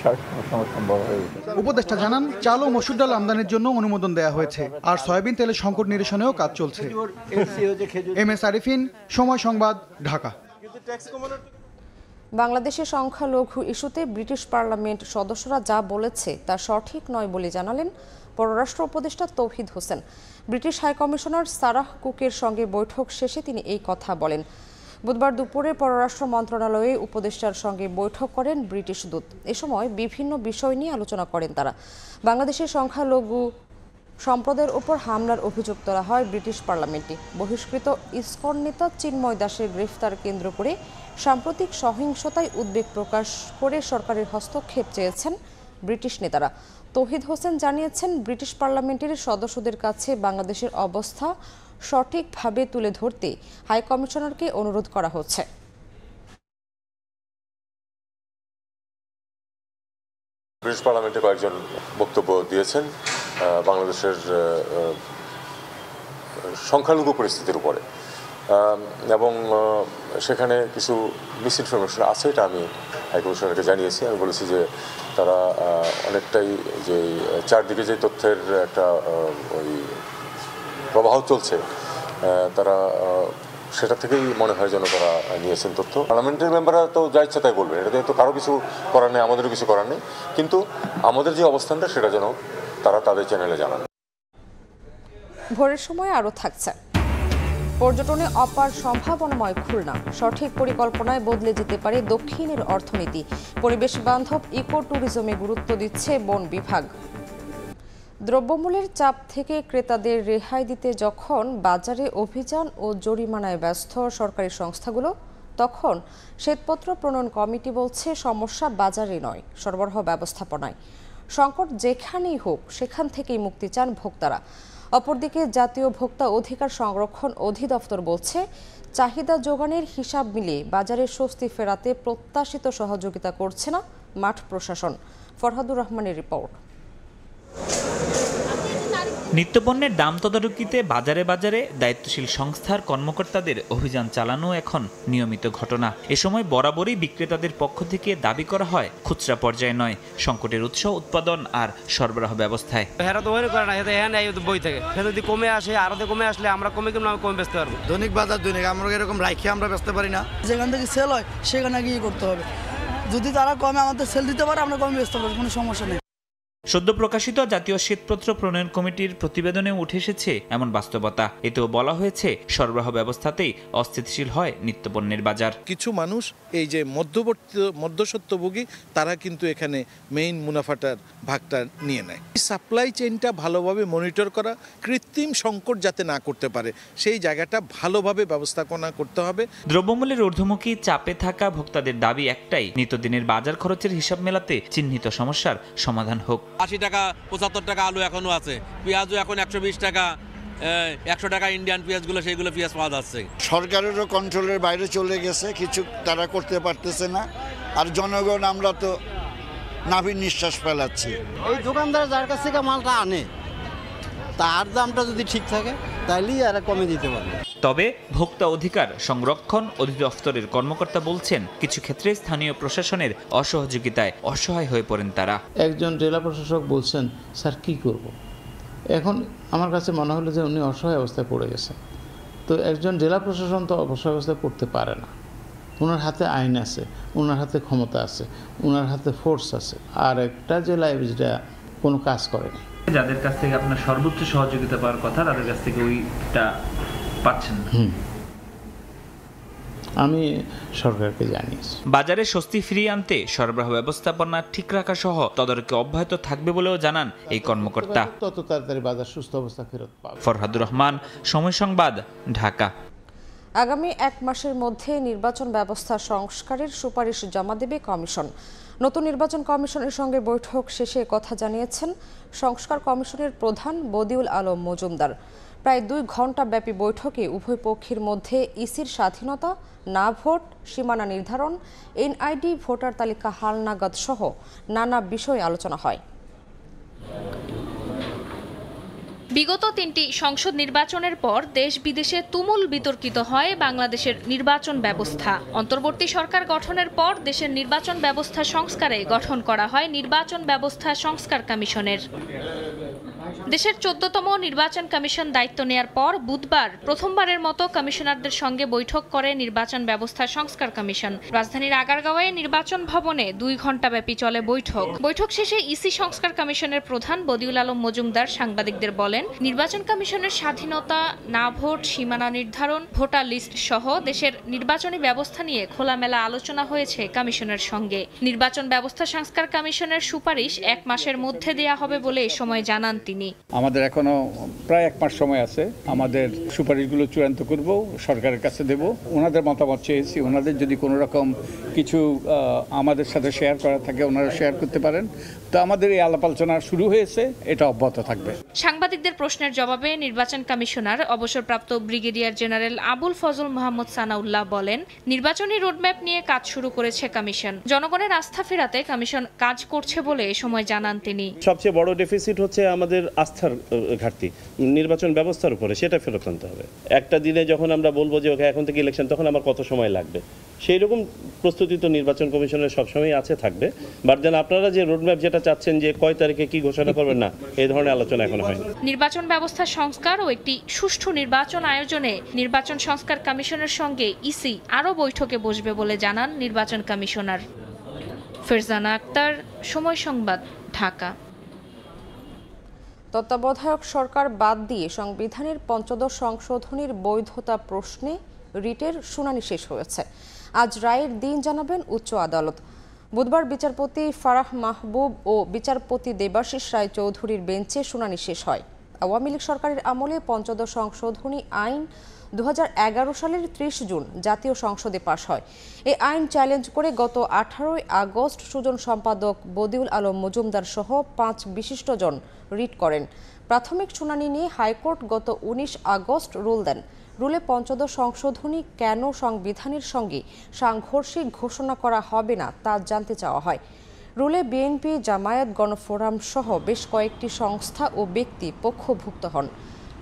সম্ভব হয়ে গেছে। উপদেষ্টা জানান, চাল ও মসুর ডাল আমদানির জন্য অনুমোদন দেওয়া হয়েছে, আর সয়াবিন তেলের সংকট নিরসনেও কাজ চলছে। এম এস আরিফিন, সময় সংবাদ, ঢাকা। বাংলাদেশের সংখ্যালঘু ইস্যুতে ব্রিটিশ পার্লামেন্ট সদস্যরা যা বলেছে তা সঠিক নয় বলে জানালেন পররাষ্ট্র উপদেষ্টা তৌহিদ হোসেন। ব্রিটিশ হাইকমিশনার সারাহ কুকের সঙ্গে বৈঠক শেষে তিনি এই কথা বলেন। বুধবার দুপুরে পররাষ্ট্র মন্ত্রণালয়ে উপদেষ্টার সঙ্গে বৈঠক করেন ব্রিটিশ দূত। এ সময় বিভিন্ন বিষয় নিয়ে আলোচনা করেন তারা। বাংলাদেশের সংখ্যালঘু সম্প্রদায়ের উপর হামলার অভিযোগ তোলা হয় ব্রিটিশ পার্লামেন্টে। বহিষ্কৃত ইসকন নেতা চিন্ময় দাসের গ্রেফতার কেন্দ্র করে সাম্প্রতিক সহিংসতায় উদ্বেগ প্রকাশ করে সরকারের হস্তক্ষেপ চেয়েছেন ব্রিটিশ নেতারা। তৌহিদ হোসেন জানিয়েছেন, ব্রিটিশ পার্লামেন্টের সদস্যদের কাছে বাংলাদেশের অবস্থা সঠিকভাবে তুলে ধরতে হাইকমিশনারকে অনুরোধ করা হচ্ছে। ব্রিটিশ পার্লামেন্টে কয়েকজন বক্তব্য দিয়েছেন বাংলাদেশের সংখ্যালঘু পরিস্থিতির উপরে, এবং সেখানে কিছু মিসইনফরমেশন আছে, এটা আমি হাইকমিশনারকে জানিয়েছি। আমি বলেছি যে তারা অনেকটাই যে চারদিকে যে তথ্যের একটা ওই প্রবাহ চলছে, তারা সেটা থেকেই মনে হয় যেন তারা নিয়েছেন তথ্য। পার্লামেন্টের মেম্বাররা তো যা ইচ্ছা তাই বলবেন, এটাতে তো কারো কিছু করার নেই, আমাদেরও কিছু করার নেই, কিন্তু আমাদের যে অবস্থানটা সেটা যেন তারা তাদের চ্যানেলে জানান। ভোরের সময় আরও থাকছে, পর্যটনে অপার সম্ভাবনাময় খুলনা, সঠিক পরিকল্পনায় বদলে যেতে পারে দক্ষিণের অর্থনীতি। পরিবেশ বান্ধব ইকো ট্যুরিজমে গুরুত্ব দিচ্ছে বন বিভাগ। দ্রব্যমূল্যের চাপ থেকে ক্রেতাদের রেহাই দিতে যখন বাজারে অভিযান ও জরিমানায় ব্যস্ত সরকারি সংস্থাগুলো, তখন শ্বেতপত্র প্রণয়ন কমিটি বলছে সমস্যা বাজারে নয়, সরবরাহ ব্যবস্থাপনায়। সংকট যেখানেই হোক সেখান থেকেই মুক্তি চান ভোক্তারা। অপরদিকে জাতীয় ভোক্তা অধিকার সংরক্ষণ অধিদপ্তর বলছে, চাহিদা যোগানের হিসাব মিলিয়ে বাজারে স্বস্তি ফেরাতে প্রত্যাশিত সহযোগিতা করছে না মাঠ প্রশাসন। ফরহাদুর রহমানের রিপোর্ট। নিত্যপণ্যের দাম তদারকিতে বাজারে বাজারে দায়িত্বশীল সংস্থার কর্মকর্তাদের অভিযান চালানো এখন নিয়মিত ঘটনা। এ সময় বরাবরই বিক্রেতাদের পক্ষ থেকে দাবি করা হয় খুচরা পর্যায়ে নয়, সংকটের উৎস উৎপাদন আর সরবরাহ ব্যবস্থায়। বই থেকে যদি কমে আসে, আরো কমে আসলে আমরা কমে বেচতে পারবো। দৈনিক বাজার দৈনিক আমরা এরকম রাখি আমরা বেচতে পারি না। যেখান থেকে সেল হয় সেখানে গিয়ে করতে হবে। যদি তারা কমে আমাদের সেল দিতে পারে, আমরা কমে বেচতে পারবো, কোনো সমস্যা নেই। সদ্য প্রকাশিত জাতীয় শ্বেতপত্র প্রণয়ন কমিটির প্রতিবেদনে উঠে এসেছে এমন বাস্তবতা। এতেও বলা হয়েছে সরবরাহ ব্যবস্থাতেই অস্থিতিশীল হয় নিত্যপণ্যের বাজার। কিছু মানুষ এই যে মধ্যস্বত্বভোগী, তারা কিন্তু এখানে মেইন মুনাফাটার ভাগটা নিয়ে নেয়। সাপ্লাই চেইনটা ভালোভাবে মনিটর করা, কৃত্রিম সংকট যাতে না করতে পারে সেই জায়গাটা ভালোভাবে ব্যবস্থাপনা করতে হবে। দ্রব্যমূল্যের ঊর্ধ্বমুখী চাপে থাকা ভোক্তাদের দাবি একটাই, নিত্যদিনের বাজার খরচের হিসাব মেলাতে চিহ্নিত সমস্যার সমাধান হোক। 80 টাকা 75 টাকা আলু এখনো আছে, পেঁয়াজও এখন 120 টাকা, 100 টাকা ইন্ডিয়ান পেঁয়াজগুলো, সেইগুলো পেঁয়াজ পাওয়া যাচ্ছে। সরকারেরও কন্ট্রোলের বাইরে চলে গেছে, কিছু তারা করতে পারতেছে না। আর জনগণ আমরা তো নাভির নিঃশ্বাস ফেলাচ্ছি। এই দোকানদার যার কাছ থেকে মালটা আনে, তার দামটা যদি ঠিক থাকে তাহলেই এরা কমে দিতে পারবে। তবে ভোক্তা অধিকার সংরক্ষণ অধিদপ্তরের কর্মকর্তা বলছেন, কিছু ক্ষেত্রে স্থানীয় প্রশাসনের অসহযোগিতায় অসহায় হয়ে পড়েন তারা। একজন জেলা প্রশাসক বলছেন, স্যার কি করব। এখন আমার কাছে মনে হলো যে উনি অসহায় অবস্থায় পড়ে গেছে। তো একজন জেলা প্রশাসন তো অসহায় অবস্থায় পড়তে পারে না। ওনার হাতে আইন আছে, ওনার হাতে ক্ষমতা আছে, ওনার হাতে ফোর্স আছে। আর একটা জেলায় যেটা কোনো কাজ করেনি, যাদের কাছ থেকে আপনার সর্বোচ্চ সহযোগিতা পাওয়ার কথা, তাদের কাছ থেকে ওইটা পাচ্ছেন না। আমি সরকারকে জানিয়েছি। বাজারে স্বস্তি ফিরিয়ে আনতে সরবরাহ ব্যবস্থাপনা ঠিক রাখা সহ তদারকি অব্যাহত থাকবে বলেও জানান এই কর্মকর্তা। তত তাড়াতাড়ি বাজার সুস্থ অবস্থা ফেরত পাবে। ফরহাদুর রহমান, সময় সংবাদ, ঢাকা। আগামী 1 মাসের মধ্যে নির্বাচন ব্যবস্থা সংস্কারের সুপারিশ জমা দেবে কমিশন। নতুন নির্বাচন কমিশনের সঙ্গে বৈঠক শেষে কথা জানিয়েছেন সংস্কার কমিশনের প্রধান বদিউল আলম মজুমদার। প্রায় 2 ঘণ্টা ব্যাপী বৈঠকে উভয় পক্ষের মধ্যে ইসির স্বাধীনতা, না ভোট, সীমানা নির্ধারণ, এনআইডি ভোটার তালিকা হালনাগাদ সহ নানা বিষয়ে আলোচনা হয়। বিগত 3টি সংসদ নির্বাচনের পর দেশ বিদেশে তুমুল বিতর্কিত হয় বাংলাদেশের নির্বাচন ব্যবস্থা। অন্তর্বর্তী সরকার গঠনের পর দেশের নির্বাচন ব্যবস্থা সংস্কারে গঠন করা হয় নির্বাচন ব্যবস্থা সংস্কার কমিশনের। দেশের 14তম নির্বাচন কমিশন দায়িত্ব নেয়ার পর বুধবার প্রথমবারের মতো কমিশনারদের সঙ্গে বৈঠক করে নির্বাচন ব্যবস্থা সংস্কার কমিশন। রাজধানীর আগারগাঁওয়ে নির্বাচন ভবনে 2 ঘণ্টাব্যাপী চলে বৈঠক শেষে ইসি সংস্কার কমিশনের প্রধান বদিউল আলম মজুমদার সাংবাদিকদের বলেন, নির্বাচন কমিশনের স্বাধীনতা, না ভোট, সীমানা নির্ধারণ, ভোটার লিস্ট সহ দেশের নির্বাচনী ব্যবস্থা নিয়ে খোলামেলা আলোচনা হয়েছে কমিশনের সঙ্গে। নির্বাচন ব্যবস্থা সংস্কার কমিশনের সুপারিশ 1 মাসের মধ্যে দেয়া হবে বলে এ সময় জানান তিনি। আমাদের এখনো প্রায় 1 মাস সময় আছে। আমাদের সুপারিশগুলো চূড়ান্ত করব, সরকারের কাছে দেব। ওনাদের মতামত চেয়েছি, ওনাদের যদি কোনো রকম কিছু আমাদের সাথে শেয়ার করা থাকে ওনারা শেয়ার করতে পারেন। তো আমাদের এই আলাপ আলোচনা শুরু হয়েছে, এটা অব্যাহত থাকবে। সাংবাদিকদের প্রশ্নের জবাবে নির্বাচন কমিশনার অবসরপ্রাপ্ত ব্রিগেডিয়ার জেনারেল আবুল ফজল মোহাম্মদ সানাউল্লাহ বলেন, নির্বাচনী রোডম্যাপ নিয়ে কাজ শুরু করেছে কমিশন। জনগণের আস্থা ফেরাতে কমিশন কাজ করছে বলে এ সময় জানান তিনি। সবচেয়ে বড় ডেফিসিট হচ্ছে আমাদের আস্থার ঘাটতি নির্বাচন ব্যবস্থার উপরে, সেটা ফেরত আনতে হবে। একটা দিনে যখন আমরা বলবো যে ওকে এখন থেকে ইলেকশন, তখন আমার কত সময় লাগবে, সেই রকম প্রস্তুতি তো নির্বাচন কমিশনের সবসময় আছে, থাকবে। বাট যেন আপনারা যে রোডম্যাপ যেটা চাচ্ছেন যে কয় তারিখে কি ঘোষণা করবেন, না এই ধরনের আলোচনা এখনো হয়নি। নির্বাচন ব্যবস্থা সংস্কার ও একটি সুষ্ঠু নির্বাচন আয়োজনে নির্বাচন সংস্কার কমিশনের সঙ্গে ইসি আরও বৈঠকে বসবে বলে জানান নির্বাচন কমিশনার। ফেরজানা আক্তার, সময় সংবাদ, ঢাকা। তত্ত্বাবধায়ক সরকার বাদ দিয়ে সংবিধানের 15 সংশোধনীর বৈধতা প্রশ্নে রিটের শুনানি শেষ হয়েছে। আজ রায়ের দিন জানাবেন উচ্চ আদালত। বুধবার বিচারপতি ফারাহ মাহবুব ও বিচারপতি দেবাশিস রায় চৌধুরীর বেঞ্চে শুনানি শেষ হয়। আওয়ামী লীগ সরকারের আমলে 15 সংশোধনী আইন 2011 সালের 30 জুন জাতীয় সংসদে পাশ হয়। এই আইন চ্যালেঞ্জ করে গত 18 আগস্ট সুজন সম্পাদক বদিউল আলম মজুমদার সহ 5 বিশিষ্টজন রিট করেন। প্রাথমিক শুনানি নিয়ে হাইকোর্ট গত 19 আগস্ট রুল দেন। রুলে 15 সংশোধনী কেন সংবিধানের সঙ্গে সাংঘর্ষিক ঘোষণা করা হবে না তা জানতে চাওয়া হয়। রুলে বিএনপি, জামায়াত, গণফোরাম সহ বেশ কয়েকটি সংস্থা ও ব্যক্তি পক্ষভুক্ত হন।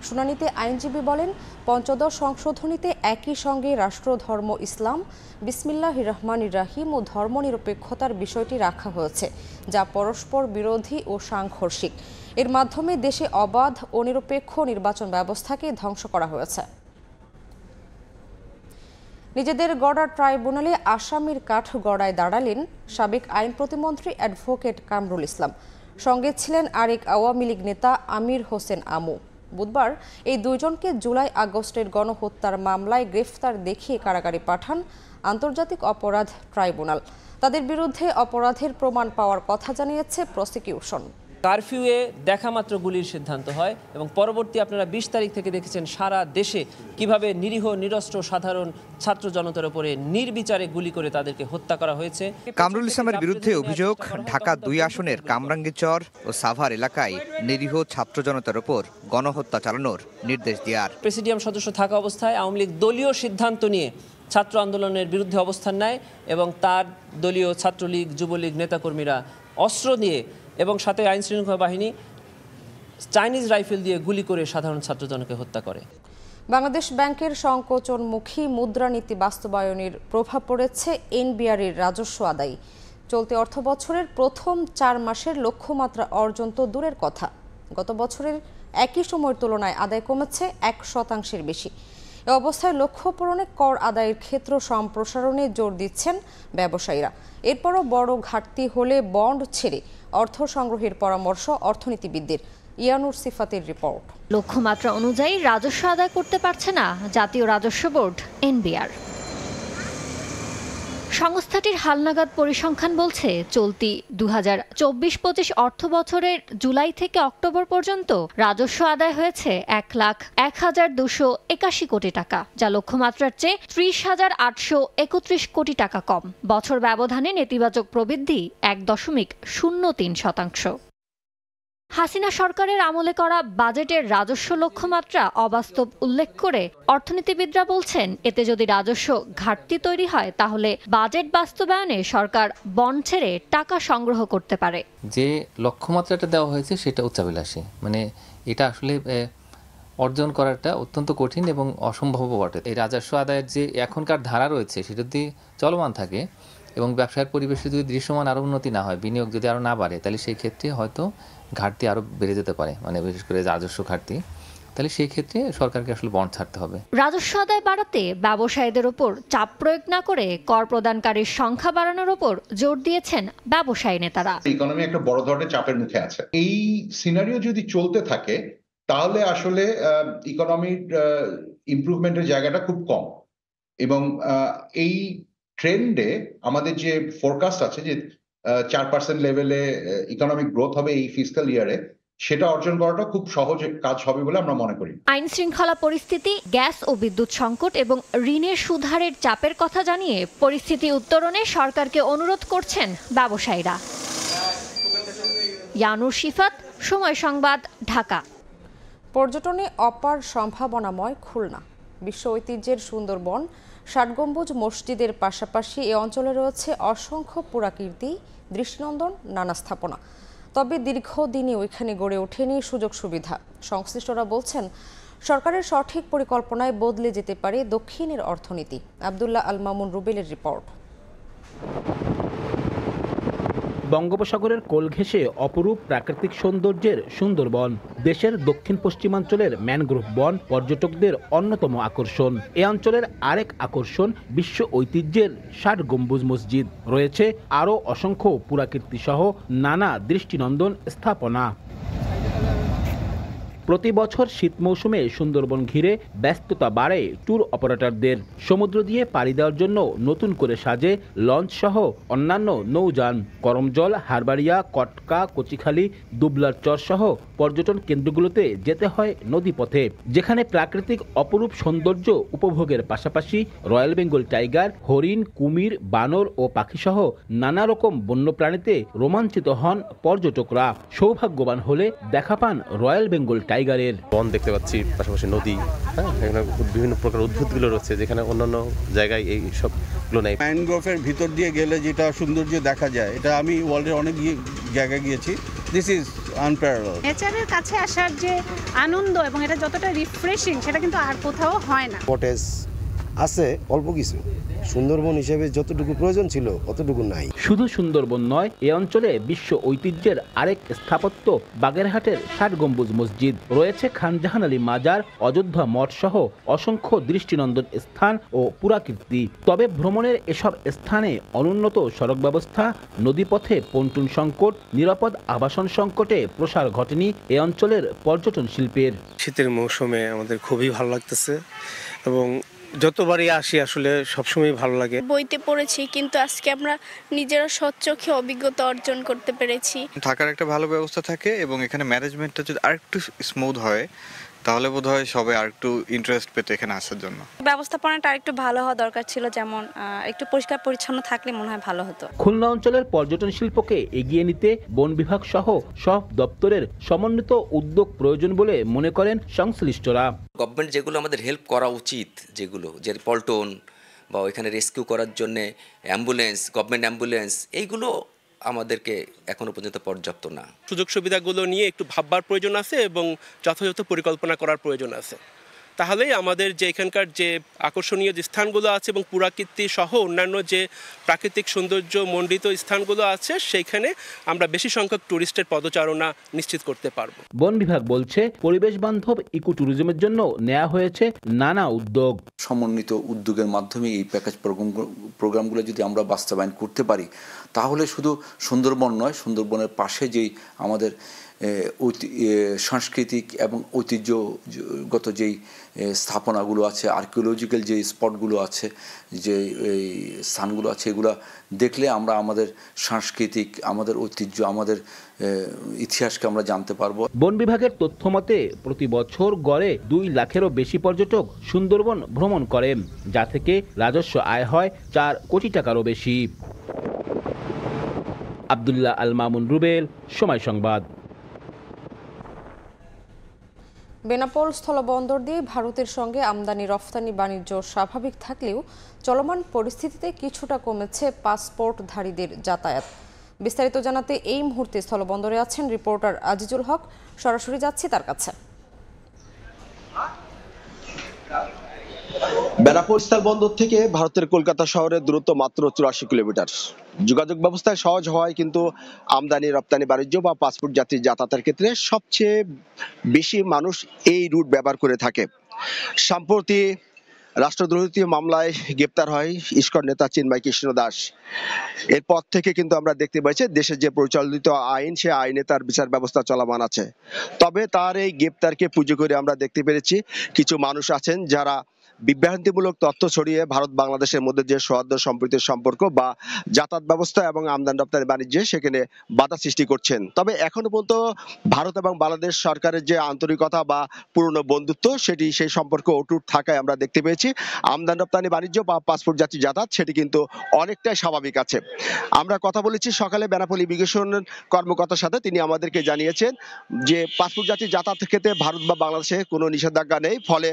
শুনানিতে আইনজীবী বলেন, 15 সংশোধনীতে একই সঙ্গে রাষ্ট্র, ধর্ম ইসলাম, বিসমিল্লাহির রহমানির রাহিম ও ধর্মনিরপেক্ষতার বিষয়টি রাখা হয়েছে, যা পরস্পর বিরোধী ও সাংঘর্ষিক। এর মাধ্যমে দেশে অবাধ ও নিরপেক্ষ নির্বাচন ব্যবস্থাকে ধ্বংস করা হয়েছে। নিজেদের গড়া ট্রাইব্যুনালে আসামির কাঠগড়ায় দাঁড়ালেন সাবেক আইন প্রতিমন্ত্রী অ্যাডভোকেট কামরুল ইসলাম। সঙ্গে ছিলেন আরেক আওয়ামী লীগ নেতা আমির হোসেন আমু। বুধবার এই দুইজনকে জুলাই আগস্টের গণহত্যার মামলায় গ্রেফতার দেখিয়ে কারাগারে পাঠান আন্তর্জাতিক অপরাধ ট্রাইব্যুনাল। তাদের বিরুদ্ধে অপরাধের প্রমাণ পাওয়ার কথা জানিয়েছে প্রসিকিউশন। কারফিউয়ে দেখা মাত্র গুলির সিদ্ধান্ত হয় এবং পরবর্তী আপনারা 20 তারিখ থেকে দেখেছেন সারা দেশে কিভাবে নিরীহ নিরস্ত্র সাধারণ ছাত্র জনতার উপরে নির্বিচারে গুলি করে তাদেরকে হত্যা করা হয়েছে। কামরুল ইসলামের বিরুদ্ধে অভিযোগ, ঢাকা 2 আসনের কামরাঙ্গীরচর ও সাভার এলাকায় নিরীহ ছাত্র জনতার উপর গণহত্যা চালানোর নির্দেশ দেওয়ার। প্রেসিডিয়াম সদস্য থাকা অবস্থায় আওয়ামী লীগ দলীয় সিদ্ধান্ত নিয়ে ছাত্র আন্দোলনের বিরুদ্ধে অবস্থান নেয় এবং তার দলীয় ছাত্রলীগ, যুবলীগ নেতাকর্মীরা অস্ত্র দিয়ে এবং সাথে আইন শৃঙ্খলা বাহিনী চাইনিজ রাইফেল দিয়ে গুলি করে সাধারণ ছাত্রজনকে হত্যা করে। বাংলাদেশ ব্যাংকের সংকোচনমুখী মুদ্রানীতি বাস্তবায়নের প্রভাব পড়েছে এনবিআরের রাজস্ব আদায়। চলতি অর্থবছরের প্রথম 4 মাসের লক্ষ্যমাত্রা অর্জন তো দূরের কথা, গত বছরের একই সময়ের তুলনায় আদায় কমেছে 1% বেশি। এ অবস্থায় লক্ষ্য পূরণে কর আদায়ের ক্ষেত্র সম্প্রসারণে জোর দিচ্ছেন ব্যবসায়ীরা। এরপরও বড় ঘাটতি হলে বন্ড ছেড়ে অর্থ সংগ্রহের পরামর্শ অর্থনীতিবিদদের। ইয়ানুর সিফাতের রিপোর্ট। লক্ষ্যমাত্রা অনুযায়ী রাজস্ব আদায় করতে পারছে না জাতীয় রাজস্ব বোর্ড এনবিআর। সংস্থাটির হালনাগাদ পরিসংখ্যান বলছে, চলতি 2024-25 অর্থ বছরের জুলাই থেকে অক্টোবর পর্যন্ত রাজস্ব আদায় হয়েছে 1,01,281 কোটি টাকা, যা লক্ষ্যমাত্রার চেয়ে 30,831 কোটি টাকা কম। বছর ব্যবধানে নেতিবাচক প্রবৃদ্ধি 1.03%। হাসিনা সরকারের আমলে করা বাজেটের রাজস্ব লক্ষ্যমাত্রা অবাস্তব উল্লেখ করে অর্থনীতিবিদরা বলছেন, এতে যদি রাজস্ব ঘাটতি তৈরি হয় তাহলে বাজেট বাস্তবায়নে সরকার বন্ড ছেড়ে টাকা সংগ্রহ করতে পারে। যে লক্ষ্যমাত্রাটা দেওয়া হয়েছে সেটা উচ্চাভিলাষী, মানে এটা আসলে অর্জন করাটা অত্যন্ত কঠিন এবং অসম্ভব বটে। এই রাজস্ব আদায়ের যে এখনকার ধারা রয়েছে সেটা যদি চলমান থাকে এবং ব্যবসায়ের পরিবেশে যদি দৃশ্যমান আরও উন্নতি না হয়, বিনিয়োগ যদি আরও না বাড়ে, তাহলে সেই ক্ষেত্রে হয়তো ঘাটতি আরও বেড়ে যেতে পারে, মানে বিশেষ করে রাজস্ব ঘাটতি। তাহলে সেই ক্ষেত্রে সরকারকে আসলে বন্ড ছাড়তে হবে। রাজস্ব আদায় বাড়াতে ব্যবসায়ীদের উপর চাপ প্রয়োগ না করে কর প্রদানকারীর সংখ্যা বাড়ানোর উপর জোর দিয়েছেন ব্যবসায়ী নেতারা। ইকোনমি একটা বড় ধরনের চাপের মুখে আছে। এই সিনারিও যদি চলতে থাকে তাহলে আসলে ইকোনমির ইমপ্রুভমেন্টের জায়গাটা খুব কম, এবং এই ট্রেন্ডে আমাদের যে ফোরকাস্ট আছে যে 4% লেভেলে ইকোনমিক গ্রোথ হবে এই ফিসক্যাল ইয়ারে, সেটা অর্জন করাটা খুব সহজ কাজ হবে বলে আমরা মনে করি। আইন শৃঙ্খলা পরিস্থিতি, গ্যাস ও বিদ্যুৎ সংকট এবং ঋণের সুদহারের চাপের কথা জানিয়ে পরিস্থিতি উত্তরণে সরকারকে অনুরোধ করছেন ব্যবসায়ীরা। ইয়ানুর শিফাত, সময় সংবাদ, ঢাকা। পর্যটনে অপার সম্ভাবনাময় খুলনা। বিশ্ব ঐতিহ্যের সুন্দরবন, ৬০ গম্বুজ মসজিদের পাশাপাশি এ অঞ্চলে রয়েছে অসংখ্য পুরাকীর্তি, দৃষ্টিনন্দন নানা স্থাপনা। তবে দীর্ঘদিনে ওইখানে গড়ে ওঠেনি সুযোগ সুবিধা। সংশ্লিষ্টরা বলছেন, সরকারের সঠিক পরিকল্পনায় বদলে যেতে পারে দক্ষিণের অর্থনীতি। আব্দুল্লাহ আল মামুন রুবেলের রিপোর্ট। বঙ্গোপসাগরের কোল ঘেঁষে অপরূপ প্রাকৃতিক সৌন্দর্যের সুন্দরবন দেশের দক্ষিণ পশ্চিমাঞ্চলের ম্যানগ্রোভ বন পর্যটকদের অন্যতম আকর্ষণ। এ অঞ্চলের আরেক আকর্ষণ বিশ্ব ঐতিহ্যের ৬০ গম্বুজ মসজিদ। রয়েছে আরও অসংখ্য পুরাকীর্তি সহ নানা দৃষ্টিনন্দন স্থাপনা। প্রতি বছর শীত মৌসুমে সুন্দরবন ঘিরে ব্যস্ততা বাড়ে ট্যুর অপারেটরদের। সমুদ্র দিয়ে পাড়ি দেওয়ার জন্য নতুন করে সাজে লঞ্চ সহ অন্যান্য নৌযান। করমজল, হারবাড়িয়া, কটকা, কচিখালী, দুবলার চর সহ পর্যটন কেন্দ্রগুলোতে যেতে হয় নদীপথে, যেখানে প্রাকৃতিক অপরূপ সৌন্দর্য উপভোগের পাশাপাশি রয়্যাল বেঙ্গল টাইগার, হরিণ, কুমির, বানর ও পাখিসহ নানা রকম বন্যপ্রাণীতে রোমাঞ্চিত হন পর্যটকরা। সৌভাগ্যবান হলে দেখা পান রয়্যাল বেঙ্গল টাইগারের। বন দেখতে পাচ্ছি, পাশাপাশি নদী, এখানে বিভিন্ন প্রকার উদ্ভিদগুলো রয়েছে, যেখানে অন্যান্য জায়গায় এই সবগুলো নেই। ম্যানগ্রোভের ভিতর দিয়ে গেলে যেটা সৌন্দর্য দেখা যায়, এটা আমি ওয়ার্ল্ডের অনেক জায়গায় গিয়েছি। This is unparalleled. নেচারের কাছে আসার যে আনন্দ এবং এটা যতটা রিফ্রেশিং, সেটা কিন্তু আর কোথাও হয় না। কটেজ আছে অল্প কিছু, সুন্দরবন হিসেবে যতটুকু প্রয়োজন ছিল অতটুকু নাই। শুধু সুন্দরবন নয়, এ অঞ্চলে বিশ্ব ঐতিহ্যের আরেক স্থাপত্য বাগেরহাটের ৬০ গম্বুজ মসজিদ। রয়েছে খান জাহান আলী মাজার, অযোধ্যা মঠ সহ অসংখ্য দৃষ্টিনন্দন স্থান ও পুরাকীর্তি। তবে ভ্রমণের এসব স্থানে অনুন্নত সড়ক ব্যবস্থা, নদীপথে পন্টুন সংকট, নিরাপদ আবাসন সংকটে প্রসার ঘটেনি এ অঞ্চলের পর্যটন শিল্পের। শীতের মৌসুমে আমাদের খুবই ভালো লাগতেছে এবং যতবারই আসি আসলে সবসময় ভালো লাগে। বইতে পড়েছি, কিন্তু আজকে আমরা নিজেরা স্বচক্ষে অভিজ্ঞতা অর্জন করতে পেরেছি। থাকার একটা ভালো ব্যবস্থা থাকে এবং এখানে ম্যানেজমেন্টটা যদি আরেকটু স্মুথ হয় তাহলে বোধহয় সবাই আরেকটু ইন্টারেস্ট পেতে এখানে আসার জন্য। ব্যবস্থাপনাটা আরেকটু ভালো হওয়া দরকার ছিল, যেমন একটু পরিষ্কার পরিচ্ছন্ন থাকলে মনে হয় ভালো হতো। খুলনা অঞ্চলের পর্যটন শিল্পকে এগিয়ে নিতে বন বিভাগ সহ সব দপ্তরের সমন্বিত উদ্যোগ প্রয়োজন বলে মনে করেন সংশ্লিষ্টরা। গভর্নমেন্ট যেগুলো আমাদের হেল্প করা উচিত, যেগুলো যে পল্টন বা ওইখানে রেস্কিউ করার জন্য অ্যাম্বুলেন্স, গভর্নমেন্ট অ্যাম্বুলেন্স, এইগুলো আমাদেরকে এখনো পর্যন্ত পর্যাপ্ত না। সুযোগ সুবিধাগুলো নিয়ে একটু ভাববার প্রয়োজন আছে এবং যথাযথ পরিকল্পনা করার প্রয়োজন আছে। তাহলেই আমাদের যে এখানকার যে আকর্ষণীয় যে স্থানগুলো আছে এবং পুরাকীর্তি সহ অন্যান্য যে প্রাকৃতিক সৌন্দর্য মণ্ডিত স্থানগুলো আছে, সেইখানে আমরা বেশি সংখ্যক টুরিস্টের পদচারণা নিশ্চিত করতে পারবো। বন বিভাগ বলছে, পরিবেশ বান্ধব ইকো ট্যুরিজমের জন্য নেওয়া হয়েছে নানা উদ্যোগ। সমন্বিত উদ্যোগের মাধ্যমে এই প্যাকেজ প্রোগ্রামগুলো যদি আমরা বাস্তবায়ন করতে পারি, তাহলে শুধু সুন্দরবন নয়, সুন্দরবনের পাশে যেই আমাদের সাংস্কৃতিক এবং ঐতিহ্যগত যেই স্থাপনাগুলো আছে, আর্কিওলজিক্যাল যে স্পটগুলো আছে, যে এই স্থানগুলো আছে, এগুলো দেখলে আমরা আমাদের সাংস্কৃতিক, আমাদের ঐতিহ্য, আমাদের ইতিহাসকে আমরা জানতে পারবো। বন বিভাগের তথ্য মতে প্রতি বছর গড়ে ২ লাখেরও বেশি পর্যটক সুন্দরবন ভ্রমণ করেন, যা থেকে রাজস্ব আয় হয় ৪ কোটি টাকারও বেশি। আব্দুল্লাহ আল মামুন রুবেল, সময় সংবাদ। বেনাপোল স্থলবন্দর দিয়ে ভারতের সঙ্গে আমদানি রফতানি বাণিজ্য স্বাভাবিক থাকলেও চলমান পরিস্থিতিতে কিছুটা কমেছে পাসপোর্টধারীদের যাতায়াত। বিস্তারিত জানাতে এই মুহূর্তে স্থলবন্দরে আছেন রিপোর্টার আজিজুল হক। সরাসরি যাচ্ছি তার কাছে। বেনাপোল স্থলবন্দর থেকে ভারতের কলকাতা শহরের দূরত্ব মাত্র 84 কিলোমিটার। যোগাযোগ ব্যবস্থায় সহজ হওয়ায় কিন্তু আমদানি রপ্তানি বাণিজ্য বা পাসপোর্ট যাত্রী যাতায়াতের ক্ষেত্রে সবচেয়ে বেশি মানুষ এই রুট ব্যবহার করে থাকে। সম্প্রতি রাষ্ট্রদ্রোহিতা মামলায় গ্রেপ্তার হয় ইসকন নেতা চিন্ময় কৃষ্ণ দাস। এরপর থেকে কিন্তু আমরা দেখতে পাচ্ছি দেশের যে প্রচলিত আইন, সে আইনে তার বিচার ব্যবস্থা চলমান আছে। তবে তার এই গ্রেপ্তারকে পুঁজি করে আমরা দেখতে পেরেছি কিছু মানুষ আছেন যারা বিভ্রান্তিমূলক তথ্য ছড়িয়ে ভারত বাংলাদেশের মধ্যে যে সৌহার্দ্য সম্প্রীতির সম্পর্ক বা যাতায়াত ব্যবস্থা এবং আমদানি রপ্তানি বাণিজ্যে সেখানে বাধা সৃষ্টি করছেন। তবে এখনো পর্যন্ত ভারত এবং বাংলাদেশ সরকারের যে আন্তরিকতা বা পুরনো বন্ধুত্ব, সেটি সেই সম্পর্ক অটুট থাকায় আমরা দেখতে পেয়েছি আমদানি রপ্তানি বাণিজ্য বা পাসপোর্ট যাত্রী যাতায়াত সেটি কিন্তু অনেকটাই স্বাভাবিক আছে। আমরা কথা বলেছি সকালে বেনাপোল ইমিগ্রেশন কর্মকর্তার সাথে, তিনি আমাদেরকে জানিয়েছেন যে পাসপোর্ট যাত্রী যাতায়াতের ক্ষেত্রে ভারত বা বাংলাদেশে কোনো নিষেধাজ্ঞা নেই, ফলে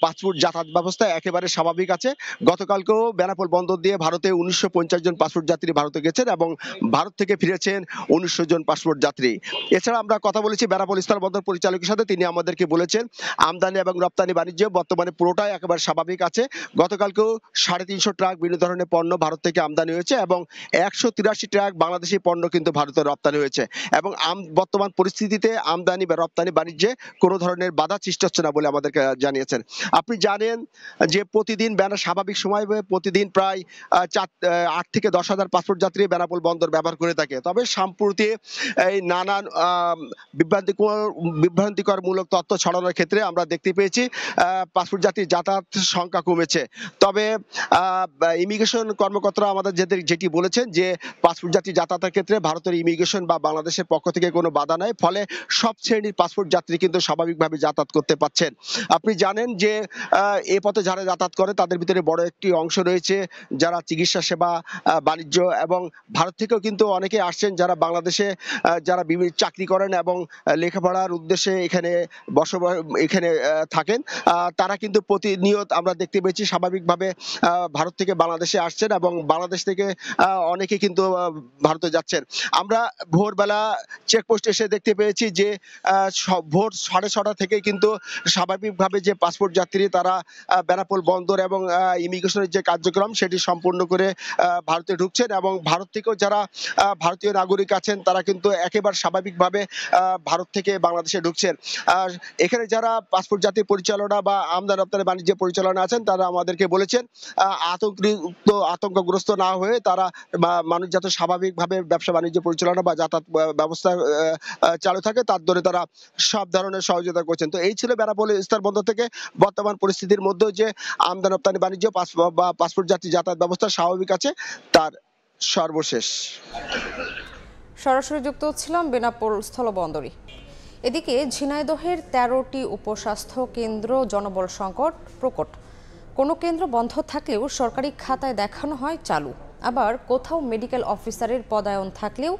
পাসপোর্ট যাতায়াত ব্যবস্থা একেবারে স্বাভাবিক আছে। গতকালকেও বেনাপোল বন্দর দিয়ে ভারতে 1950 জন পাসপোর্ট যাত্রী ভারতে গেছেন এবং ভারত থেকে ফিরেছেন 1900 জন পাসপোর্ট যাত্রী। এছাড়া আমরা কথা বলেছি বেনাপোল স্থলবন্দর পরিচালকের সাথে, তিনি আমাদেরকে বলেছেন আমদানি এবং রপ্তানি বাণিজ্য বর্তমানে পুরোটাই একেবারে স্বাভাবিক আছে। গতকালকেও 350 ট্রাক বিভিন্ন ধরনের পণ্য ভারত থেকে আমদানি হয়েছে এবং 183 ট্রাক বাংলাদেশি পণ্য কিন্তু ভারতে রপ্তানি হয়েছে এবং বর্তমান পরিস্থিতিতে আমদানি বা রপ্তানি বাণিজ্যে কোনো ধরনের বাধা সৃষ্টি হচ্ছে না বলে আমাদেরকে জানিয়েছেন। আপনি জানেন যে প্রতিদিন স্বাভাবিক সময় প্রতিদিন প্রায় 8 থেকে 10 হাজার পাসপোর্ট যাত্রী বেনাপোল বন্দর ব্যবহার করে থাকে। তবে সম্প্রতি এই নানান বিভ্রান্তিকর মূলক তথ্য ছড়ানোর ক্ষেত্রে আমরা দেখতে পেয়েছি পাসপোর্ট যাত্রী যাতায়াত সংখ্যা কমেছে। তবে ইমিগ্রেশন কর্মকর্তারা আমাদের যেটি বলেছেন যে পাসপোর্ট যাত্রী যাতায়াতের ক্ষেত্রে ভারতের ইমিগ্রেশন বা বাংলাদেশের পক্ষ থেকে কোনো বাধা নাই, ফলে সব শ্রেণীর পাসপোর্ট যাত্রী কিন্তু স্বাভাবিকভাবে যাতায়াত করতে পারছেন। আপনি জানেন যে এ পথে যারা যাতায়াত করে তাদের ভিতরে বড় একটি অংশ রয়েছে যারা চিকিৎসা সেবা, বাণিজ্য এবং ভারত থেকেও কিন্তু অনেকে আসছেন যারা বাংলাদেশে যারা বিভিন্ন চাকরি করেন এবং লেখাপড়ার উদ্দেশ্যে এখানে এখানে থাকেন। তারা কিন্তু প্রতিনিয়ত আমরা দেখতে পেয়েছি স্বাভাবিকভাবে ভারত থেকে বাংলাদেশে আসছেন এবং বাংলাদেশ থেকে অনেকে কিন্তু ভারতে যাচ্ছেন। আমরা ভোরবেলা চেকপোস্টে এসে দেখতে পেয়েছি যে ভোর 6:30 থেকে কিন্তু স্বাভাবিকভাবে যে পাসপোর্ট যাত্রী তারা বেনাপোল বন্দর এবং ইমিগ্রেশনের যে কার্যক্রম সেটি সম্পূর্ণ করে ভারতে ঢুকছেন এবং ভারত থেকেও যারা ভারতীয় নাগরিক আছেন তারা কিন্তু একেবারে স্বাভাবিকভাবে ভারত থেকে বাংলাদেশে ঢুকছেন। এখানে যারা পাসপোর্ট যাত্রী পরিচালনা বা আমদানি রপ্তানি বাণিজ্য পরিচালনা আছেন তারা আমাদেরকে বলেছেন আতঙ্কগ্রস্ত না হয়ে তারা মানুষ যাতে স্বাভাবিকভাবে ব্যবসা বাণিজ্য পরিচালনা বা যাতায়াত ব্যবস্থা চালু থাকে তার ধরে তারা সব ধরনের সহযোগিতা করছেন। তো এই ছিল বেনাপোল স্থলবন্দর থেকে বর্তমান পরিস্থিতির মধ্যে যে আমদানি রপ্তানি বাণিজ্য বা পাসপোর্ট যাত্রী যাতায়াত ব্যবস্থা স্বাভাবিক আছে তার সর্বশেষ। সরাসরি যুক্ত ছিলাম বেনাপোল স্থলবন্দরে। এদিকে ঝিনাইদহের 13টি উপস্বাস্থ্য কেন্দ্র জনবল সংকট প্রকট। কোনো কেন্দ্র বন্ধ থাকলেও সরকারি খাতায় দেখানো হয় চালু, আবার কোথাও মেডিকেল অফিসারের পদায়ন থাকলেও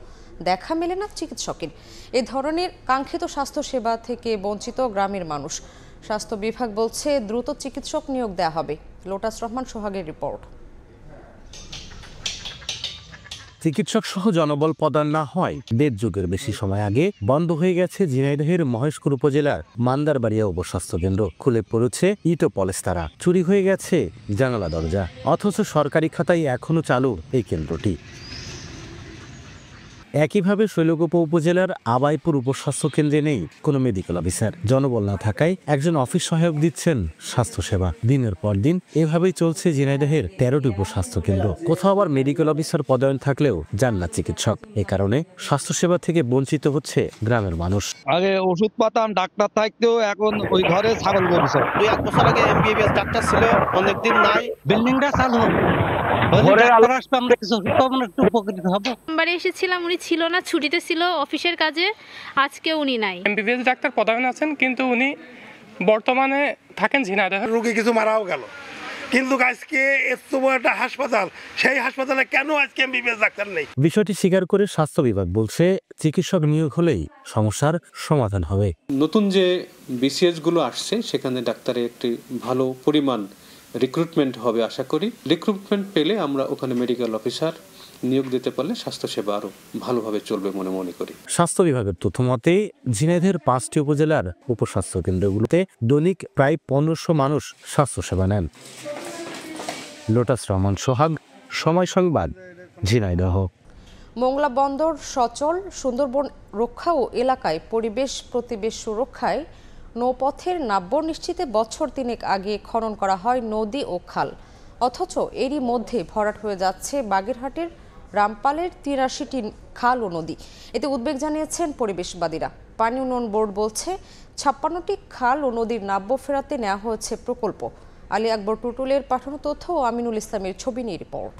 দেখা মেলে না চিকিৎসকের। এ ধরনের কাঙ্ক্ষিত স্বাস্থ্য সেবা থেকে বঞ্চিত গ্রামের মানুষ। স্বাস্থ্য বিভাগ বলছে দ্রুত চিকিৎসক নিয়োগ দেওয়া হবে। লোটাস রহমান সোহাগের রিপোর্ট। চিকিৎসক সহ জনবল প্রদান না হয় 1.5 যুগের বেশি সময় আগে বন্ধ হয়ে গেছে ঝিনাইদহের মহেশপুর উপজেলার মান্দারবাড়িয়া উপস্বাস্থ্য কেন্দ্র। খুলে পড়েছে ইট ও পলেস্তারা, চুরি হয়ে গেছে জানালা দরজা, অথচ সরকারি খাতায় এখনো চালু এই কেন্দ্রটি। একইভাবে শৈলকুপা উপজেলার আবাইপুর উপস্বাস্থ্য কেন্দ্রে নেই কোনো মেডিকেল অফিসার। জনবল না থাকায় একজন অফিস সহায়ক দিচ্ছেন স্বাস্থ্যসেবা। দিনের পর দিন এভাবেই চলছে ঝিনাইদহের 13টি উপস্বাস্থ্য কেন্দ্র। কোথাও আবার মেডিকেল অফিসার পদায়ন থাকলেও যান না চিকিৎসক। এ কারণে স্বাস্থ্যসেবা থেকে বঞ্চিত হচ্ছে গ্রামের মানুষ। আগে ওষুধ পাতাম, ডাক্তার থাকতেও এখন ওই ঘরে ছাগল গরুছে। 2-1 বছর আগে এমবিবিএস ডাক্তার ছিল, অনেকদিন নাই। বিল্ডিংটা চালু বাড়ি এসেছিলাম, উনি ছিল না, ছুটিতে ছিল অফিসের কাজে, আজকে উনি নাই। এমবিবিএস ডাক্তার পদায়ন আছেন কিন্তু উনি বর্তমানে থাকেন ঝিনাইদহে। রোগী কিছু মারাও গেল, কিন্তু আজকে এত বড় একটা হাসপাতাল, সেই হাসপাতালে কেন আজকে এমবিবিএস ডাক্তার নেই? বিষয়টি স্বীকার করে স্বাস্থ্য বিভাগ বলছে চিকিৎসক নিয়োগ হলেই সমস্যার সমাধান হবে। নতুন যে বিসিএস গুলো আসছে সেখানে ডাক্তারের একটি ভালো পরিমাণ রিক্রুটমেন্ট হবে আশা করি। রিক্রুটমেন্ট পেলে আমরা ওখানে মেডিকেল অফিসার নিয়োগ দিতে পারলে স্বাস্থ্যসেবা আরো ভালোভাবে চলবে মনে করি। স্বাস্থ্য বিভাগের তথ্য মতে ঝিনাইদহের 5টি উপজেলার উপস্বাস্থ্য কেন্দ্রগুলোতে দৈনিক প্রায় 1500 মানুষ স্বাস্থ্যসেবা নেন। লোটাস রহমান সোহাগ, সময় সংবাদ, ঝিনাইদহ। মোংলা বন্দর সচল, সুন্দরবন রক্ষা ও এলাকায় পরিবেশ প্রতিবেশ সুরক্ষায় নৌপথের নাব্য নিশ্চিতে বছর 3 আগে খনন করা হয় নদী ও খাল, অথচ এরই মধ্যে ভরাট হয়ে যাচ্ছে বাগেরহাটের রামপালের 83টি খাল ও নদী। এতে উদ্বেগ জানিয়েছেন পরিবেশবাদীরা। পানি উন্নয়ন বোর্ড বলছে 56টি খাল ও নদীর নাব্য ফেরাতে নেওয়া হয়েছে প্রকল্প। আলী আকবর টুটুলের পাঠানো তথ্য ও আমিনুল ইসলামের ছবি নিয়ে রিপোর্ট।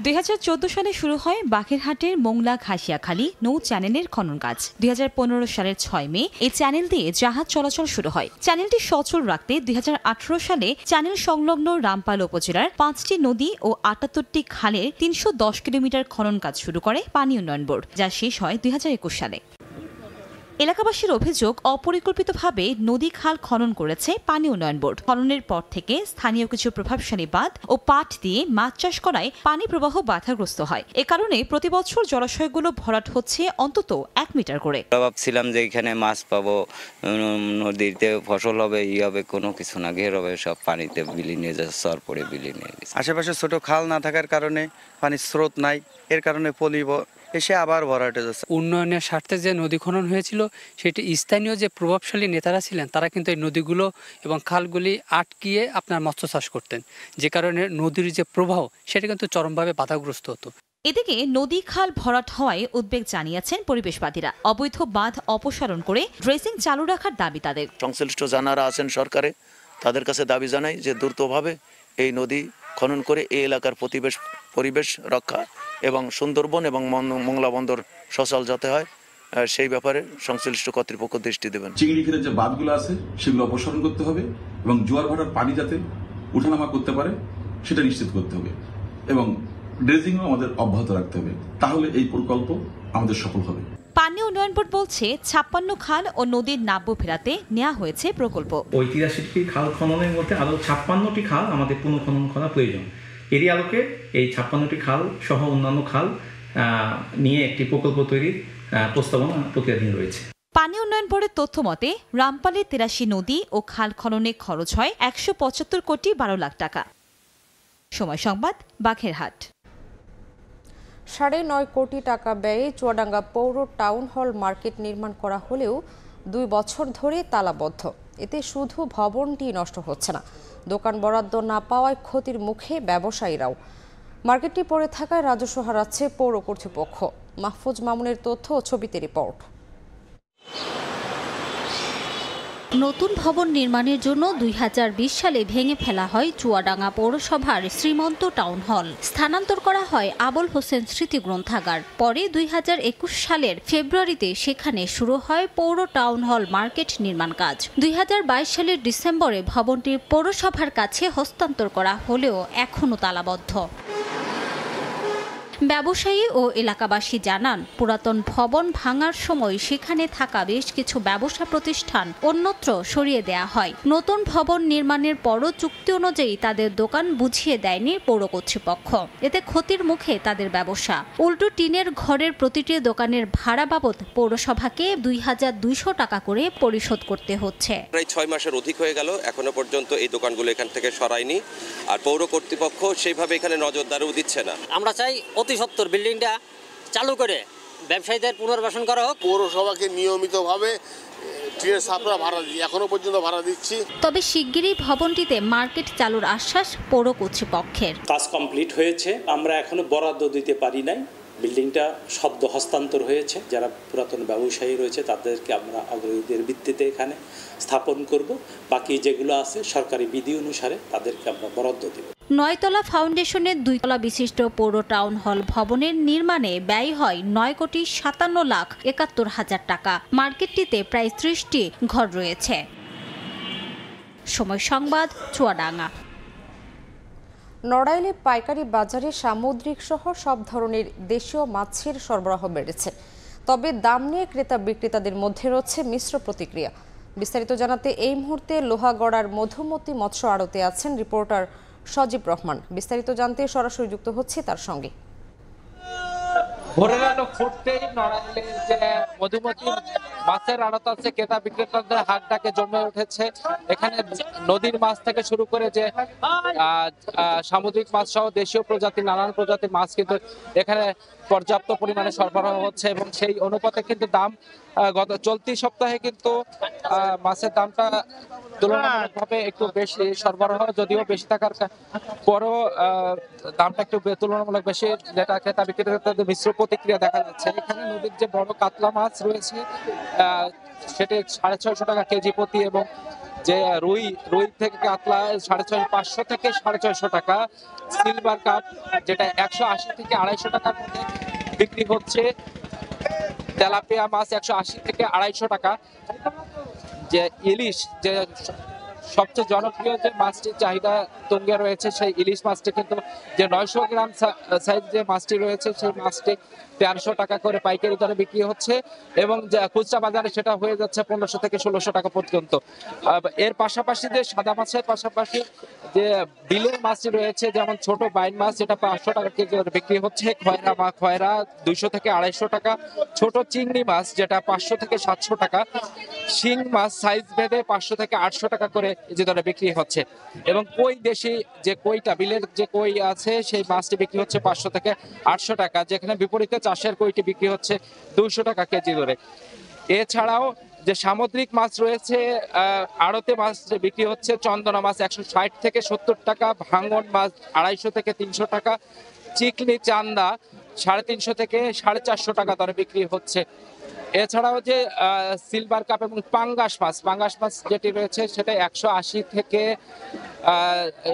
2014 সালে শুরু হয় বাগেরহাটের মোংলা ঘাসিয়াখালী নৌ চ্যানেলের খনন কাজ। 2015 সালের 6 মে এই চ্যানেল দিয়ে জাহাজ চলাচল শুরু হয়। চ্যানেলটি সচল রাখতে 2018 সালে চ্যানেল সংলগ্ন রামপাল উপজেলার 5টি নদী ও 78টি খালের 310 কিলোমিটার খনন কাজ শুরু করে পানি উন্নয়ন বোর্ড, যা শেষ হয় 2021 সালে। এলাকাবাসীর অভিযোগ, অপরিকল্পিতভাবে নদী খাল খনন করেছে পানি উন্নয়ন বোর্ড। খননের পর থেকে স্থানীয় কিছু প্রভাবশালী বাঁধ ও পাট দিয়ে মাছ চাষ করায় পানি প্রবাহ বাধাগ্রস্ত হয়। এ কারণে প্রতি বছর জলাশয়গুলো ভরাট হচ্ছে অন্তত 1 মিটার করে। ভাবছিলাম যে এখানে মাছ পাবো, নদীতে ফসল হবে, হবে, কোনো কিছু না, ঘের হবে, সব পানিতে বিলীন হয়ে যাচ্ছে, সর পড়ে বিলীন হয়ে গেছে। আশেপাশে ছোট খাল না থাকার কারণে পানির স্রোত নাই, এর কারণে পলি এসে আবার ভরাটে যাচ্ছে। উন্নয়নের স্বার্থে যে নদী খনন হয়েছিল, সেটি স্থানীয় যে প্রভাবশালী নেতারা ছিলেন, তারা কিন্তু এই নদীগুলো এবং খালগুলি আটকিয়ে আপনার মৎস্য চাষ করতেন, যে কারণে নদীর যে প্রবাহ সেটা কিন্তু চরমভাবে বাধাগ্রস্ত হতো। এদিকে নদী খাল ভরাট হওয়ায় উদ্বেগ জানিয়েছেন পরিবেশবাদীরা। অবৈধ বাঁধ অপসারণ করে ড্রেসিং চালু রাখার দাবি তাদের। সংশ্লিষ্ট যারা আছেন সরকারে, তাদের কাছে দাবি জানাই যে দ্রুতভাবে এই নদী খনন করে এই এলাকার পরিবেশ রক্ষা এবং সুন্দরবন এবং মোংলা বন্দর সচল যাতে হয়, সেই ব্যাপারে সংশ্লিষ্ট কর্তৃপক্ষ দৃষ্টি দেবেন। চিংড়ি ঘেরের যে বাঁধগুলো আছে সেগুলো অপসারণ করতে হবে এবং জোয়ার ভাটার পানি যাতে উঠানামা করতে পারে সেটা নিশ্চিত করতে হবে এবং ড্রেজিংও আমাদের অব্যাহত রাখতে হবে। তাহলে এই প্রকল্প আমাদের সফল হবে। পানি উন্নয়ন বোর্ড বলছে 56 খাল ও নদীর নাব্য ফেরাতে নেওয়া হয়েছে প্রকল্প। 83টি খাল খননের মধ্যে আরও 56টি খাল আমাদের পুনঃখনন করা প্রয়োজন। এরই আলোকে এই 56টি খাল সহ অন্যান্য খাল নিয়ে একটি প্রকল্প তৈরির প্রস্তাবনা প্রক্রিয়াধীন রয়েছে। পানি উন্নয়ন বোর্ডের তথ্য মতে রামপালে 83 নদী ও খাল খননে খরচ হয় 175 কোটি 12 লাখ টাকা। সময় সংবাদ, বাগেরহাট। 9.5 কোটি টাকা ব্যয়ে চুয়াডাঙ্গা পৌর টাউন হল মার্কেট নির্মাণ করা হলেও 2 বছর ধরে তালাবদ্ধ। এতে শুধু ভবনটি নষ্ট হচ্ছে না, দোকান বরাদ্দ না পাওয়ায় ক্ষতির মুখে ব্যবসায়ীরাও। মার্কেটটি পড়ে থাকায় রাজস্ব হারাচ্ছে পৌর কর্তৃপক্ষ। মাহফুজ মামুনের তথ্য ও ছবিতে রিপোর্ট। নতুন ভবন নির্মাণের জন্য 2020 সালে ভেঙে ফেলা হয় চুয়াডাঙ্গা পৌরসভার শ্রীমন্ত টাউন হল। স্থানান্তর করা হয় আবুল হোসেন স্মৃতি গ্রন্থাগার। পরে 2021 সালের ফেব্রুয়ারিতে সেখানে শুরু হয় পৌর টাউন হল মার্কেট নির্মাণ কাজ। 2022 সালের ডিসেম্বরে ভবনটি পৌরসভার কাছে হস্তান্তর করা হলেও এখনও তালাবদ্ধ। ব্যবসায়ী ও এলাকাবাসী জানান, পুরাতন ভবন ভাঙার সময় সেখানে থাকা বেশ কিছু ব্যবসা প্রতিষ্ঠান অন্যত্র সরিয়ে দেয়া হয়। নতুন ভবন নির্মাণের পরও চুক্তি অনুযায়ী তাদের দোকান বুঝিয়ে দেয়নি পৌর কর্তৃপক্ষ। এতে ক্ষতির মুখে তাদের ব্যবসা। উল্টো টিনের ঘরের প্রতিটি দোকানের ভাড়া বাবদ পৌরসভাকে 2200 টাকা করে পরিশোধ করতে হচ্ছে। প্রায় 6 মাসের অধিক হয়ে গেল, এখনো পর্যন্ত এই দোকানগুলো এখান থেকে সরায়নি, আর পৌর কর্তৃপক্ষ সেইভাবে এখানে নজরদারিও দিচ্ছে না। আমরা চাই অতি সত্বর বিল্ডিংটা চালু করে ব্যবসায়ীদের পুনর্বাসন করা হোক। পৌরসভাকে নিয়মিতভাবে টিনের ছাপরা ভাড়া দিই, এখনো পর্যন্ত ভাড়া দিচ্ছি। তবে শিগগিরই ভবনটিতে মার্কেট চালুর আশ্বাস পৌর কর্তৃপক্ষের। কাজ কমপ্লিট হয়েছে, আমরা এখনো বরাদ্দ দিতে পারি নাই। বিল্ডিংটা সদ্য হস্তান্তর হয়েছে, যারা পুরাতন ব্যবসায়ী রয়েছে তাদেরকে আমরা অগ্রগতির ভিত্তিতে এখানে স্থাপন করব। বাকি যেগুলো আছে সরকারি বিধি অনুসারে তাদেরকে আমরা বরাদ্দ দেব। 9 তলা ফাউন্ডেশনের 2 তলা বিশিষ্ট পৌর টাউন হল ভবনের নির্মাণে ব্যয় হয় 9,57,71,000 টাকা। মার্কেটটিতে প্রায় 30টি ঘর রয়েছে। সময় সংবাদ, চুয়াডাঙ্গা। নড়াইলে পাইকারি বাজারে সামুদ্রিক সহ সব ধরনের দেশীয় মাছের সরবরাহ বেড়েছে, তবে দাম নিয়ে ক্রেতা বিক্রেতাদের মধ্যে রয়েছে মিশ্র প্রতিক্রিয়া। বিস্তারিত জানাতে এই মুহূর্তে লোহাগড়ার মধুমতি মৎস্য আড়তে আছেন রিপোর্টার সজীব রহমান। বিস্তারিত জানতে সরাসরি যুক্ত হচ্ছে তার সঙ্গে। ভোরের আলো ফুটতেই নড়াইলের যে মধুমতি মাছের আড়ত আছে, ক্রেতা বিক্রেতাদের হাট ডাকে জমে উঠেছে। এখানে নদীর মাছ থেকে শুরু করে যে সামুদ্রিক মাছ সহ দেশীয় প্রজাতির নানান প্রজাতির মাছ কিন্তু এখানে পর্যাপ্ত পরিমাণে সরবরাহ হচ্ছে এবং সেই অনুপাতে কিন্তু দাম গত চলতি সপ্তাহে কিন্তু মাছের দামটা তুলনামূলকভাবে একটু বেশি সরবরাহ, যদিও বেশি থাকার পরও দামটা একটু তুলনামূলক বেশি, যেটা ক্রেতা বিক্রেতাদের মিশ্র প্রতিক্রিয়া দেখা যাচ্ছে। এখানে নদীর যে বড় কাতলা মাছ রয়েছে সেটি 650 টাকা কেজি প্রতি, এবং যে রুই থেকে কাতলা 550 থেকে 650 টাকা, সিলভার কাপ যেটা 180 থেকে 250 টাকার মধ্যে বিক্রি হচ্ছে, তেলাপিয়া মাছ 180 থেকে 250 টাকা, যে ইলিশ যে সবচেয়ে জনপ্রিয় যে মাছটির চাহিদা তুঙ্গে রয়েছে সেই ইলিশ মাছটি কিন্তু যে 900 গ্রাম সাইজ যে মাছটি রয়েছে সেই মাছটি 1300 টাকা করে পাইকারি দরে বিক্রি হচ্ছে, এবং খুচরা বাজারে সেটা হয়ে যাচ্ছে 1500 থেকে 1600 টাকা পর্যন্ত। এর পাশাপাশি যে সাদা মাছের পাশাপাশি যে বিলের মাছটি রয়েছে, যেমন ছোট বাইন মাছ, যেটা 500 টাকা কেজি দরে বিক্রি হচ্ছে, খয়রা 200 থেকে 250 টাকা, ছোট চিংড়ি মাছ যেটা 500 থেকে 700 টাকা, শিং মাছ সাইজ ভেদে 500 থেকে 800 টাকা করে যে দরে বিক্রি হচ্ছে, এবং কই দেশি যে কইটা বিলের যে কই আছে সেই মাছটি বিক্রি হচ্ছে 500 থেকে 800 টাকা, যেখানে বিপরীতে চাষের কইটি বিক্রি হচ্ছে 200 টাকা কেজি দরে। এছাড়াও যে সামুদ্রিক মাছ রয়েছে, আড়তে মাছ বিক্রি হচ্ছে চন্দনা মাছ 160 থেকে 70 টাকা, ভাঙন মাছ 250 থেকে 300 টাকা, চিকনি চান্দা 350 থেকে 450 টাকা দরে বিক্রি হচ্ছে। এছাড়াও যে সিলভার কাপ এবং পাঙ্গাস মাছ যেটি রয়েছে সেটা 180 থেকে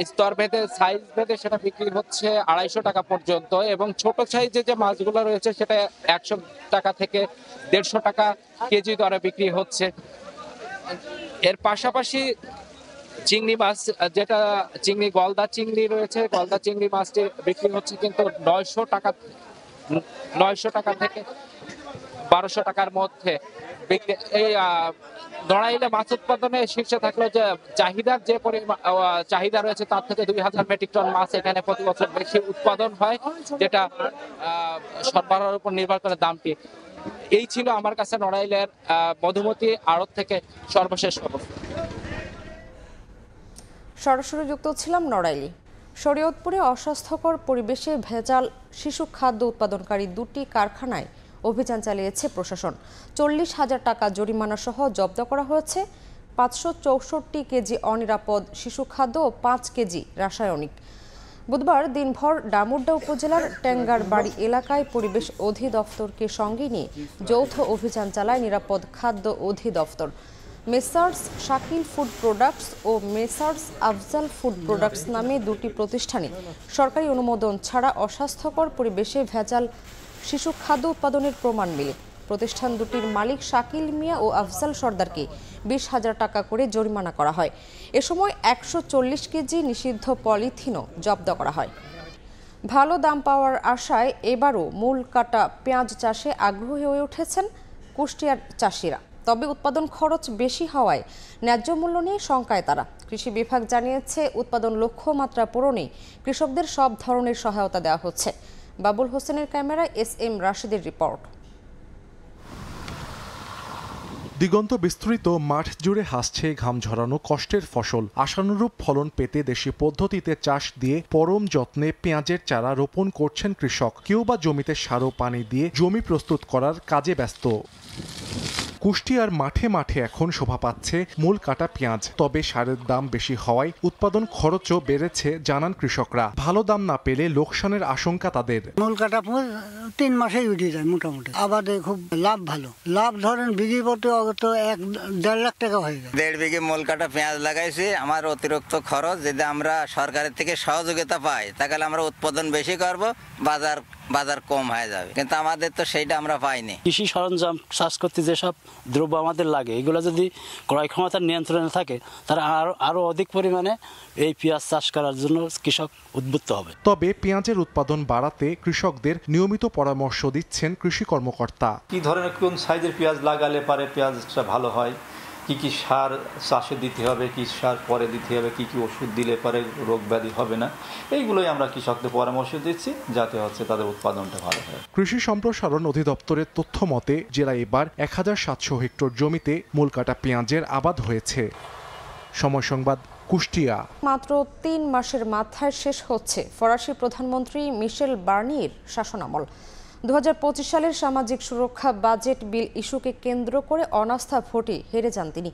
স্তর ভেদে সাইজ ভেদে সেটা বিক্রি হচ্ছে 250 টাকা পর্যন্ত, এবং ছোট সাইজে যে মাছগুলো রয়েছে সেটা 100 টাকা থেকে 150 টাকা কেজি দরে বিক্রি হচ্ছে। এর পাশাপাশি চিংড়ি মাছ যেটা গলদা চিংড়ি রয়েছে, গলদা চিংড়ি মাছটি বিক্রি হচ্ছে কিন্তু 900 টাকা থেকে 1200 টাকার মধ্যে। এই নড়াইলে মাছ উৎপাদনে শীর্ষে থাকলো যে চাহিদার যে চাহিদা রয়েছে তার থেকে 2000 মেট্রিক টন মাছ এখানে প্রতি বছর বেশি উৎপাদন হয়, যেটা সরবরাহের উপর নির্ভর করে দামটি। এই ছিল আমার কাছে নড়াইলের মধুমতি আড়ত থেকে সর্বশেষ খবর। সরাসরি যুক্ত ছিলাম নড়াইলে। শরীয়তপুরে অস্বাস্থ্যকর পরিবেশে ভেজাল শিশু খাদ্য উৎপাদনকারী 2টি কারখানায় অভিযান চালিয়েছে প্রশাসন। 40,000 টাকা জরিমানা সহ জব্দ করা হয়েছে 564 কেজি অনিরাপদ শিশু খাদ্য ও 5 কেজি রাসায়নিক। বুধবার দিনভর ডামুড্ডা উপজেলার টেঙ্গারবাড়ি এলাকায় পরিবেশ অধিদপ্তরকে সঙ্গে নিয়ে যৌথ অভিযান চালায় নিরাপদ খাদ্য অধিদপ্তর। মেসার্স শাকিল ফুড প্রোডাক্টস ও মেসার্স আফজাল ফুড প্রোডাক্টস নামে 2টি প্রতিষ্ঠানে সরকারি অনুমোদন ছাড়া অস্বাস্থ্যকর পরিবেশে ভেজাল শিশু খাদ্য উৎপাদনের প্রমাণ মিলে প্রতিষ্ঠান দুটির মালিক শাকিল মিয়া ও আফজাল সর্দারকে 20,000 টাকা করে জরিমানা করা হয়। এ সময় 140 কেজি নিষিদ্ধ পলিথিনও জব্দ করা হয়। ভালো দাম পাওয়ার আশায় এবারও মূল কাটা পেঁয়াজ চাষে আগ্রহী হয়ে উঠেছেন কুষ্টিয়ার চাষিরা। তবে উৎপাদন খরচ বেশি হওয়ায় ন্যায্য মূল্য নিয়ে শঙ্কায় তারা। কৃষি বিভাগ জানিয়েছে উৎপাদন লক্ষ্যমাত্রা পূরণে কৃষকদের সব ধরনের সহায়তা দেওয়া হচ্ছে। বাবুল হোসেনের ক্যামেরায় SM রাশিদের রিপোর্ট। দিগন্ত বিস্তৃত মাঠ জুড়ে হাসছে ঘাম ঝরানো কষ্টের ফসল। আশানুরূপ ফলন পেতে দেশি পদ্ধতিতে চাষ দিয়ে পরম যত্নে পেঁয়াজের চারা রোপণ করছেন কৃষক। কেউ বা জমিতে সার ও পানি দিয়ে জমি প্রস্তুত করার কাজে ব্যস্ত। কুষ্টিয়ার মাঠে মাঠে এখন শোভা পাচ্ছে মূল কাটা পেঁয়াজ। তবে সারের দাম বেশি হওয়ায় উৎপাদন খরচও বেড়েছে জানান কৃষকরা। ভালো দাম না পেলে লোকসানের আশঙ্কা তাদের। মূল কাটা 3 মাসেই উঠে যায় মোটামুটি। আবাদে খুব লাভ ভালো। লাভ ধরেন বিঘি প্রতি 1.5 লাখ টাকা হয়ে যায়। 1.5 বিঘে মূল কাটা পেঁয়াজ লাগাইছি। আমার অতিরিক্ত খরচ যদি আমরা সরকারের থেকে সহযোগিতা পাই তাহলে আমরা উৎপাদন বেশি করব, বাজার কম হয়ে যাবে, কিন্তু আমাদের তো সেইটা আমরা পাইনি। কৃষি সরঞ্জাম চাষ করতে যেসব দ্রব্য আমাদের লাগে এগুলো যদি ক্রয় ক্ষমতার নিয়ন্ত্রণে থাকে তারা আরো অধিক পরিমাণে এই পেঁয়াজ চাষ করার জন্য কৃষক উদ্বুদ্ধ হবে। তবে পেঁয়াজের উৎপাদন বাড়াতে কৃষকদের নিয়মিত পরামর্শ দিচ্ছেন কৃষি কর্মকর্তা। কি ধরনের কোন সাইজের পেঁয়াজ লাগালে পারে পেঁয়াজটা ভালো হয়, কি কি সার চাষে দিতে হবে, কি সার পরে দিতে হবে, কি কি ওষুধ দিলে পরে রোগ ব্যাধি হবে না, এইগুলোই আমরা কৃষকদের পরামর্শ দিচ্ছি যাতে তাদের উৎপাদনটা ভালো হয়। কৃষি সম্প্রসারণ অধিদপ্তরের তথ্য মতে জেলায় এবার 1700 হেক্টর জমিতে মূল কাটা পেঁয়াজের আবাদ হয়েছে। সময় সংবাদ, কুষ্টিয়া। মাত্র 3 মাসের মাথায় শেষ হচ্ছে ফরাসি প্রধানমন্ত্রী মিশেল বার্নিয়ের শাসনামল। 2025 সালের সামাজিক সুরক্ষা বাজেট বিল ইস্যুকে কেন্দ্র করে অনাস্থা ভোটে হেরে যান তিনি।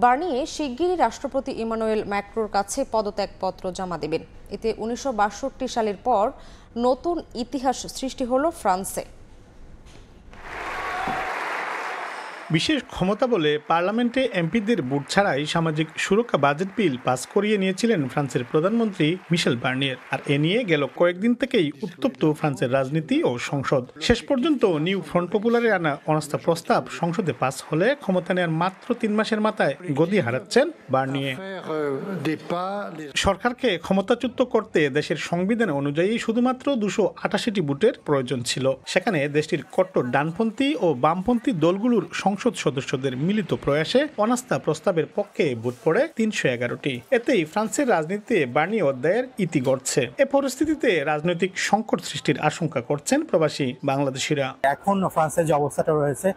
বার্নিয়ে শিগগিরই রাষ্ট্রপতি ইমানুয়েল ম্যাক্রোর কাছে পদত্যাগপত্র জমা দেবেন। এতে 1962 সালের পর নতুন ইতিহাস সৃষ্টি হলো ফ্রান্সে। বিশেষ ক্ষমতা বলে পার্লামেন্টে এমপিদের ভোট ছাড়াই সামাজিক সুরক্ষা বাজেট বিল পাস করিয়ে নিয়েছিলেন ফ্রান্সের প্রধানমন্ত্রী মিশেল বার্নিয়ের। আর এ নিয়ে গেল কয়েকদিন থেকেই উত্তপ্ত ফ্রান্সের রাজনীতি ও সংসদ। শেষ পর্যন্ত নিউ ফ্রন্ট পপুলারে আনা অনাস্থা প্রস্তাব সংসদে পাস হলে ক্ষমতা নেওয়ার মাত্র 3 মাসের মাথায় গদি হারাচ্ছেন বার্নিয়ে। সরকারকে ক্ষমতাচ্যুত করতে দেশের সংবিধান অনুযায়ী শুধুমাত্র 288টি ভোটের প্রয়োজন ছিল। সেখানে দেশটির কট্টর ডানপন্থী ও বামপন্থী দলগুলোর সংসদ সদস্যদের মিলিত প্রয়াসে অনাস্থা প্রস্তাবের পক্ষে ভোট পড়ে 311টি। এতেই ফ্রান্সের রাজনীতিতে বার্নিয়ে অধ্যায়ের ইতি গড়ছে। এ পরিস্থিতিতে রাজনৈতিক সংকট সৃষ্টির আশঙ্কা করছেন প্রবাসী বাংলাদেশিরা। এখন ফ্রান্সের যে অবস্থাটা রয়েছে,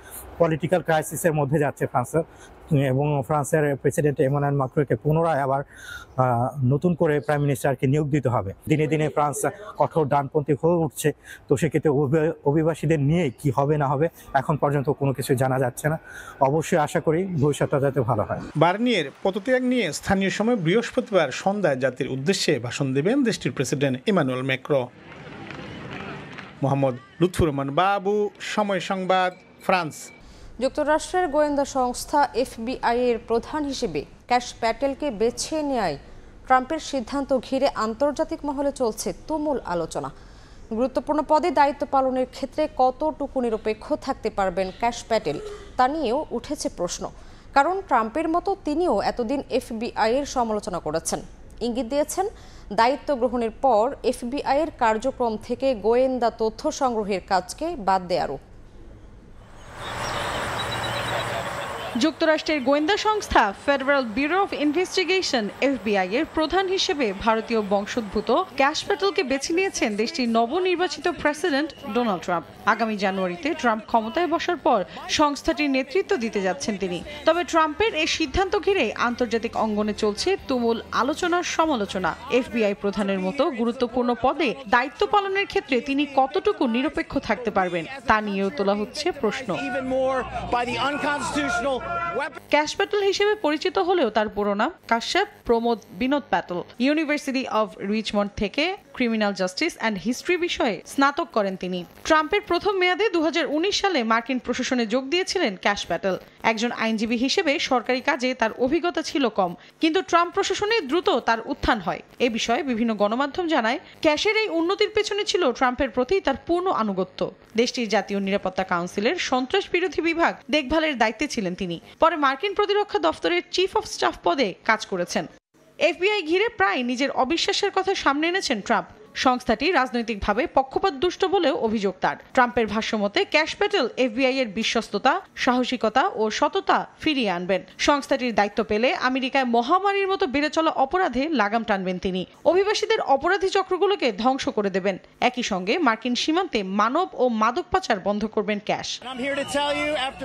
পলিটিক্যাল ক্রাইসিসের মধ্যে যাচ্ছে ফ্রান্স, এবং ফ্রান্সের প্রেসিডেন্ট ইমানুয়েল ম্যাক্রোকে পুনরায় আবার নতুন করে প্রাইম মিনিস্টারকে নিয়োগ দিতে হবে। দিনে দিনে ফ্রান্স কঠোর ডানপন্থী হয়ে উঠছে। তো সেক্ষেত্রে অভিবাসীদের নিয়ে কি হবে না হবে এখন পর্যন্ত কোনো কিছু জানা যাচ্ছে না। অবশ্যই আশা করি ভবিষ্যৎটা যাতে ভালো হয়। বার্নিয়ের পদত্যাগ নিয়ে স্থানীয় সময় বৃহস্পতিবার সন্ধ্যায় জাতির উদ্দেশ্যে ভাষণ দেবেন দেশটির president Emmanuel Macron. Mohammad Lutfur Rahman Babu, Somoy সংবাদ, ফ্রান্স। যুক্তরাষ্ট্রের গোয়েন্দা সংস্থা FBI এর প্রধান হিসেবে ক্যাশ প্যাটেলকে বেছে নেয় ট্রাম্পের সিদ্ধান্ত ঘিরে আন্তর্জাতিক মহলে চলছে তুমুল আলোচনা। গুরুত্বপূর্ণ পদে দায়িত্ব পালনের ক্ষেত্রে কতটুকু নিরপেক্ষ থাকতে পারবেন ক্যাশ প্যাটেল তা নিয়েও উঠেছে প্রশ্ন। কারণ ট্রাম্পের মতো তিনিও এতদিন FBI এর সমালোচনা করেছেন, ইঙ্গিত দিয়েছেন দায়িত্ব গ্রহণের পর FBI এর কার্যক্রম থেকে গোয়েন্দা তথ্য সংগ্রহের কাজকে বাদ দেয়ারও। যুক্তরাষ্ট্রের গোয়েন্দা সংস্থা federal bureau of investigation FBI এর প্রধান হিসেবে ভারতীয় বংশোদ্ভূত ক্যাশ প্যাটেলকে বেছে নিয়েছেন দেশটির নবনির্বাচিত প্রেসিডেন্ট ডোনাল্ড ট্রাম্প। আগামী জানুয়ারিতে ট্রাম্প ক্ষমতায় বসার পর সংস্থাটির নেতৃত্ব দিতে যাচ্ছেন তিনি। তবে ট্রাম্পের এই সিদ্ধান্ত ঘিরে আন্তর্জাতিক অঙ্গনে চলছে তুমুল আলোচনার সমালোচনা। FBI প্রধানের মতো গুরুত্বপূর্ণ পদে দায়িত্ব পালনের ক্ষেত্রে তিনি কতটুকু নিরপেক্ষ থাকতে পারবেন তা নিয়েও তোলা হচ্ছে প্রশ্ন। ক্যাশ প্যাটেল হিসেবে পরিচিত হলেও তার পুরো নাম Kashyap Pramod Vinod Patel. University of Richmond থেকে ক্রিমিনাল জাস্টিস অ্যান্ড হিস্ট্রি বিষয়ে স্নাতক করেন তিনি। ট্রাম্পের প্রথম মেয়াদে 2019 সালে মার্কিন প্রশাসনে যোগ দিয়েছিলেন ক্যাশ প্যাটেল। একজন আইনজীবী হিসেবে সরকারি কাজে তার অভিজ্ঞতা ছিল কম, কিন্তু ট্রাম্প প্রশাসনে দ্রুত তার উত্থান হয়। এ বিষয়ে বিভিন্ন গণমাধ্যম জানায় ক্যাশের এই উন্নতির পেছনে ছিল ট্রাম্পের প্রতি তার পূর্ণ আনুগত্য। দেশটির জাতীয় নিরাপত্তা কাউন্সিলের সন্ত্রাস বিরোধী বিভাগ দেখভালের দায়িত্বে ছিলেন তিনি। পরে মার্কিন প্রতিরক্ষা দফতরের চিফ অফ স্টাফ পদে কাজ করেছেন। FBI ঘিরে প্রায় নিজের অবিশ্বাসের কথা সামনে এনেছেন ট্রাম্প। সংস্থাটি রাজনৈতিকভাবে পক্ষপাতদুষ্ট বলেও অভিযোগ তার। ট্রাম্পের ভাষ্যমতে ক্যাশ প্যাটেল FBI এর বিশ্বস্ততা, সাহসিকতা ও সততা ফিরিয়ে আনবেন। সংস্থাটির দায়িত্ব পেলে আমেরিকায় মহামারীর মতো বেড়ে চলা অপরাধে লাগাম টানবেন তিনি। অভিবাসীদের অপরাধী চক্রগুলোকে ধ্বংস করে দেবেন। একই সঙ্গে মার্কিন সীমান্তে মানব ও মাদক পাচার বন্ধ করবেন ক্যাশ।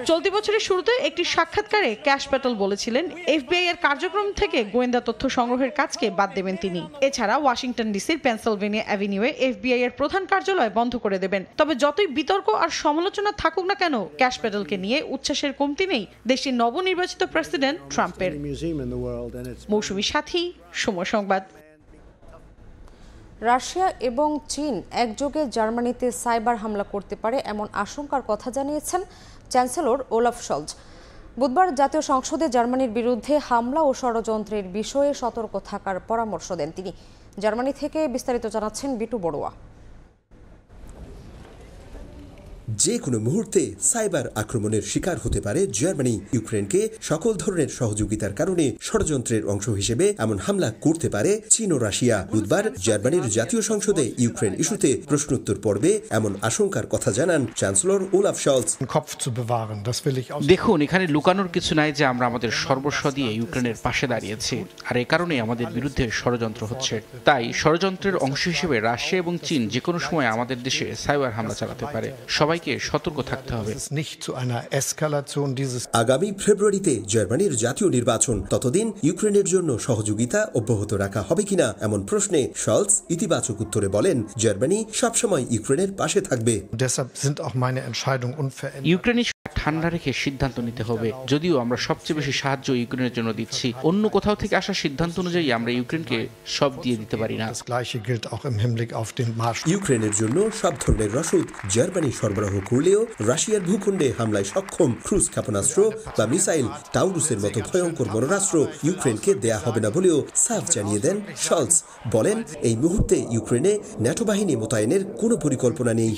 চলতি বছরের শুরুতে একটি সাক্ষাৎকারে ক্যাশ প্যাটেল বলেছিলেন FBI এর কার্যক্রম থেকে গোয়েন্দা তথ্য সংগ্রহের কাজকে বাদ দেবেন তিনি। এছাড়া ওয়াশিংটন ডিসির পেনসিলভেনিয়া অ্যাভিনিউয়ে FBI এর প্রধান কার্যালয় বন্ধ করে দেবেন। তবে যতই বিতর্ক আর সমালোচনা থাকুক না কেন, ক্যাশ প্যাটেলকে নিয়ে উচ্ছ্বাসের কমতি নেই দেশটির নবনির্বাচিত প্রেসিডেন্ট ট্রাম্পের। মৌসুমী সাথী, সময় সংবাদ। রাশিয়া এবং চীন একযোগে জার্মানিতে সাইবার হামলা করতে পারে এমন আশঙ্কার কথা জানিয়েছেন চ্যান্সেলর ওলাফ শলজ। বুধবার জাতীয় সংসদে জার্মানির বিরুদ্ধে হামলা ও ষড়যন্ত্রের বিষয়ে সতর্ক থাকার পরামর্শ দেন তিনি। জার্মানি থেকে বিস্তারিত জানাচ্ছেন বিটু বড়ুয়া। যে কোনো মুহূর্তে সাইবার আক্রমণের শিকার হতে পারে জার্মানি। ইউক্রেনকে সকল ধরনের সহযোগিতার কারণে ষড়যন্ত্রের অংশ হিসেবে এমন হামলা করতে পারে চীন ও রাশিয়া। বুধবার জার্মানির জাতীয় সংসদে ইউক্রেন ইস্যুতে প্রশ্নোত্তর পর্বে এমন আশঙ্কার কথা জানান চ্যান্সেলর ওলাফ শলজ। দেখুন, এখানে লুকানোর কিছু নাই যে আমরা আমাদের সর্বস্ব দিয়ে ইউক্রেনের পাশে দাঁড়িয়েছি, আর এই কারণে আমাদের বিরুদ্ধে ষড়যন্ত্র হচ্ছে। তাই ষড়যন্ত্রের অংশ হিসেবে রাশিয়া এবং চীন যে কোনো সময় আমাদের দেশে সাইবার হামলা চালাতে পারে। সবাইকে সতর্ক থাকতে হবে। আগামী ফেব্রুয়ারিতে জার্মানির জাতীয় নির্বাচন, ততদিন ইউক্রেনের জন্য সহযোগিতা অব্যাহত রাখা হবে কিনা এমন প্রশ্নে শলজ ইতিবাচক উত্তরে বলেন, জার্মানি সবসময় ইউক্রেনের পাশে থাকবে। ইউক্রেনের ঠান্ডা রেখে সিদ্ধান্ত নিতে হবে। যদিও আমরা সবচেয়ে বেশি সাহায্য ইউক্রেনের জন্য দিচ্ছি, অন্য কোথাও থেকে আসা সিদ্ধান্ত অনুযায়ী আমরা ইউক্রেনকে সব দিয়ে দিতে পারি না। ইউক্রেনের জন্য সব ধরনের রসদ জার্মানি সরবরাহ করলেও রাশিয়ার ভূখণ্ডে হামলায় সক্ষম ক্রুজ ক্ষেপণাস্ত্র বা মিসাইল টাউরুসের মতো ভয়ঙ্কর মরণাস্ত্র ইউক্রেনকে দেয়া হবে না বলেও সাফ জানিয়ে দেন শলজ। বলেন, এই মুহূর্তে ইউক্রেনে ন্যাটো বাহিনী মোতায়েনের কোনো পরিকল্পনা নেই।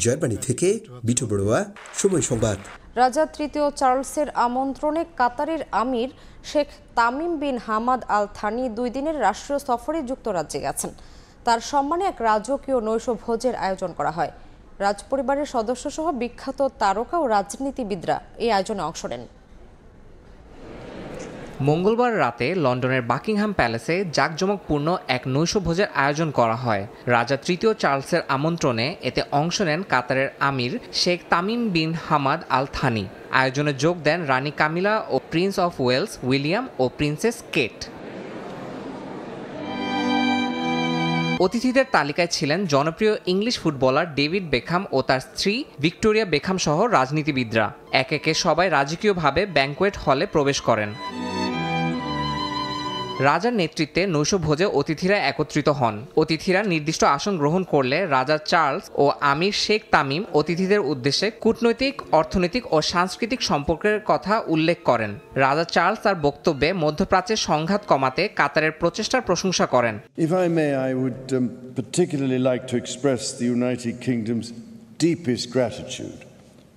জার্মানি থেকে বিটু বড়ুয়া, সময় সংবাদ। রাজা তৃতীয় চার্লসের আমন্ত্রণে কাতারের আমির Sheikh Tamim bin Hamad Al Thani 2 দিনের রাষ্ট্রীয় সফরে যুক্তরাজ্যে গেছেন। তার সম্মানে এক রাজকীয় নৈশভোজের আয়োজন করা হয়। রাজপরিবারের সদস্যসহ বিখ্যাত তারকা ও রাজনীতিবিদরা এই আয়োজনে অংশ নেন। মঙ্গলবার রাতে লন্ডনের বাকিংহাম প্যালেসে জাঁকজমকপূর্ণ এক নৈশভোজের আয়োজন করা হয়। রাজা তৃতীয় চার্লসের আমন্ত্রণে এতে অংশ নেন কাতারের আমির Sheikh Tamim bin Hamad Al Thani. আয়োজনে যোগ দেন রানী কামিলা ও প্রিন্স অফ ওয়েলস উইলিয়াম ও প্রিন্সেস কেট। অতিথিদের তালিকায় ছিলেন জনপ্রিয় ইংলিশ ফুটবলার ডেভিড বেকহাম ও তার স্ত্রী ভিক্টোরিয়া বেকহাম সহ রাজনীতিবিদরা। একে একে সবাই রাজকীয়ভাবে ব্যাংকোয়েট হলে প্রবেশ করেন। রাজার নেতৃত্বে নৈশভোজে অতিথিরা একত্রিত হন। অতিথিরা নির্দিষ্ট আসন গ্রহণ করলে রাজা চার্লস ও আমির শেখ তামিম অতিথিদের উদ্দেশ্যে কূটনৈতিক, অর্থনৈতিক ও সাংস্কৃতিক সম্পর্কের কথা উল্লেখ করেন। রাজা চার্লস তার বক্তব্যে মধ্যপ্রাচ্যের সংঘাত কমাতে কাতারের প্রচেষ্টার প্রশংসা করেন। If I may, I would particularly like to express the United Kingdom's deepest gratitude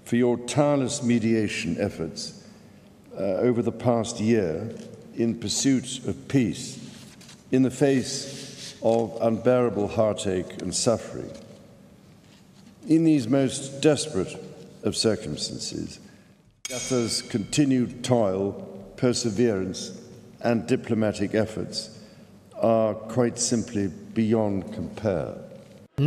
for your tireless mediation efforts over the past year in pursuit of peace in the face of unbearable heartache and suffering. In these most desperate of circumstances, Qatar's continued toil, perseverance and diplomatic efforts are quite simply beyond compare.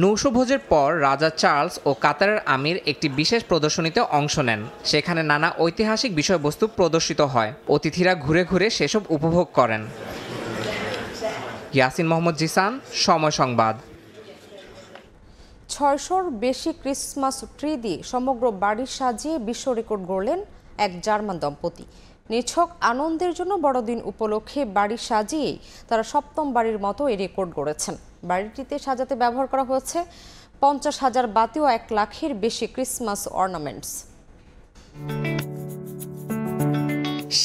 নৈশভোজের পর রাজা Charles ও কাতারের আমির একটি বিশেষ প্রদর্শনীতে অংশ নেন। সেখানে নানা ঐতিহাসিক বিষয়বস্তু প্রদর্শিত হয়। অতিথিরা ঘুরে ঘুরে সেসব উপভোগ করেন। ইয়াসিন মোহাম্মদ জিসান, সময় সংবাদ। 600-র বেশি ক্রিসমাস ট্রি দিয়ে সমগ্র বাড়ি সাজিয়ে বিশ্ব রেকর্ড গড়লেন এক জার্মান দম্পতি। নিছক আনন্দের জন্য বড়দিন উপলক্ষে বাড়ি সাজিয়েই তারা 7ম বাড়ির মতো এই রেকর্ড গড়েছেন। বাড়িটিতে সাজাতে ব্যবহার করা হয়েছে 50,000 বাতি ও 1 লাখের বেশি ক্রিসমাস অর্নামেন্টস।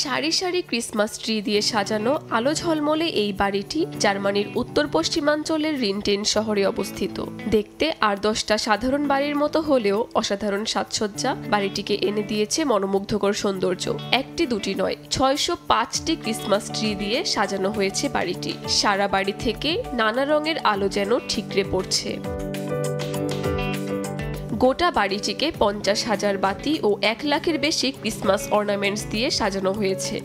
সারি সারি ক্রিসমাস ট্রি দিয়ে সাজানো আলো ঝলমলে এই বাড়িটি জার্মানির উত্তর পশ্চিমাঞ্চলের রিনটেন শহরে অবস্থিত। দেখতে আর 10টা সাধারণ বাড়ির মতো হলেও অসাধারণ সাজসজ্জা বাড়িটিকে এনে দিয়েছে মনোমুগ্ধকর সৌন্দর্য। একটি দুটি নয়, 605টি ক্রিসমাস ট্রি দিয়ে সাজানো হয়েছে বাড়িটি। সারা বাড়ি থেকে নানা রঙের আলো যেন ঠিকরে পড়ছে। গোটা বাড়িটিকে 50,000 বাতি ও 1 লাখের বেশি ক্রিসমাস অর্নামেন্টস দিয়ে সাজানো হয়েছে।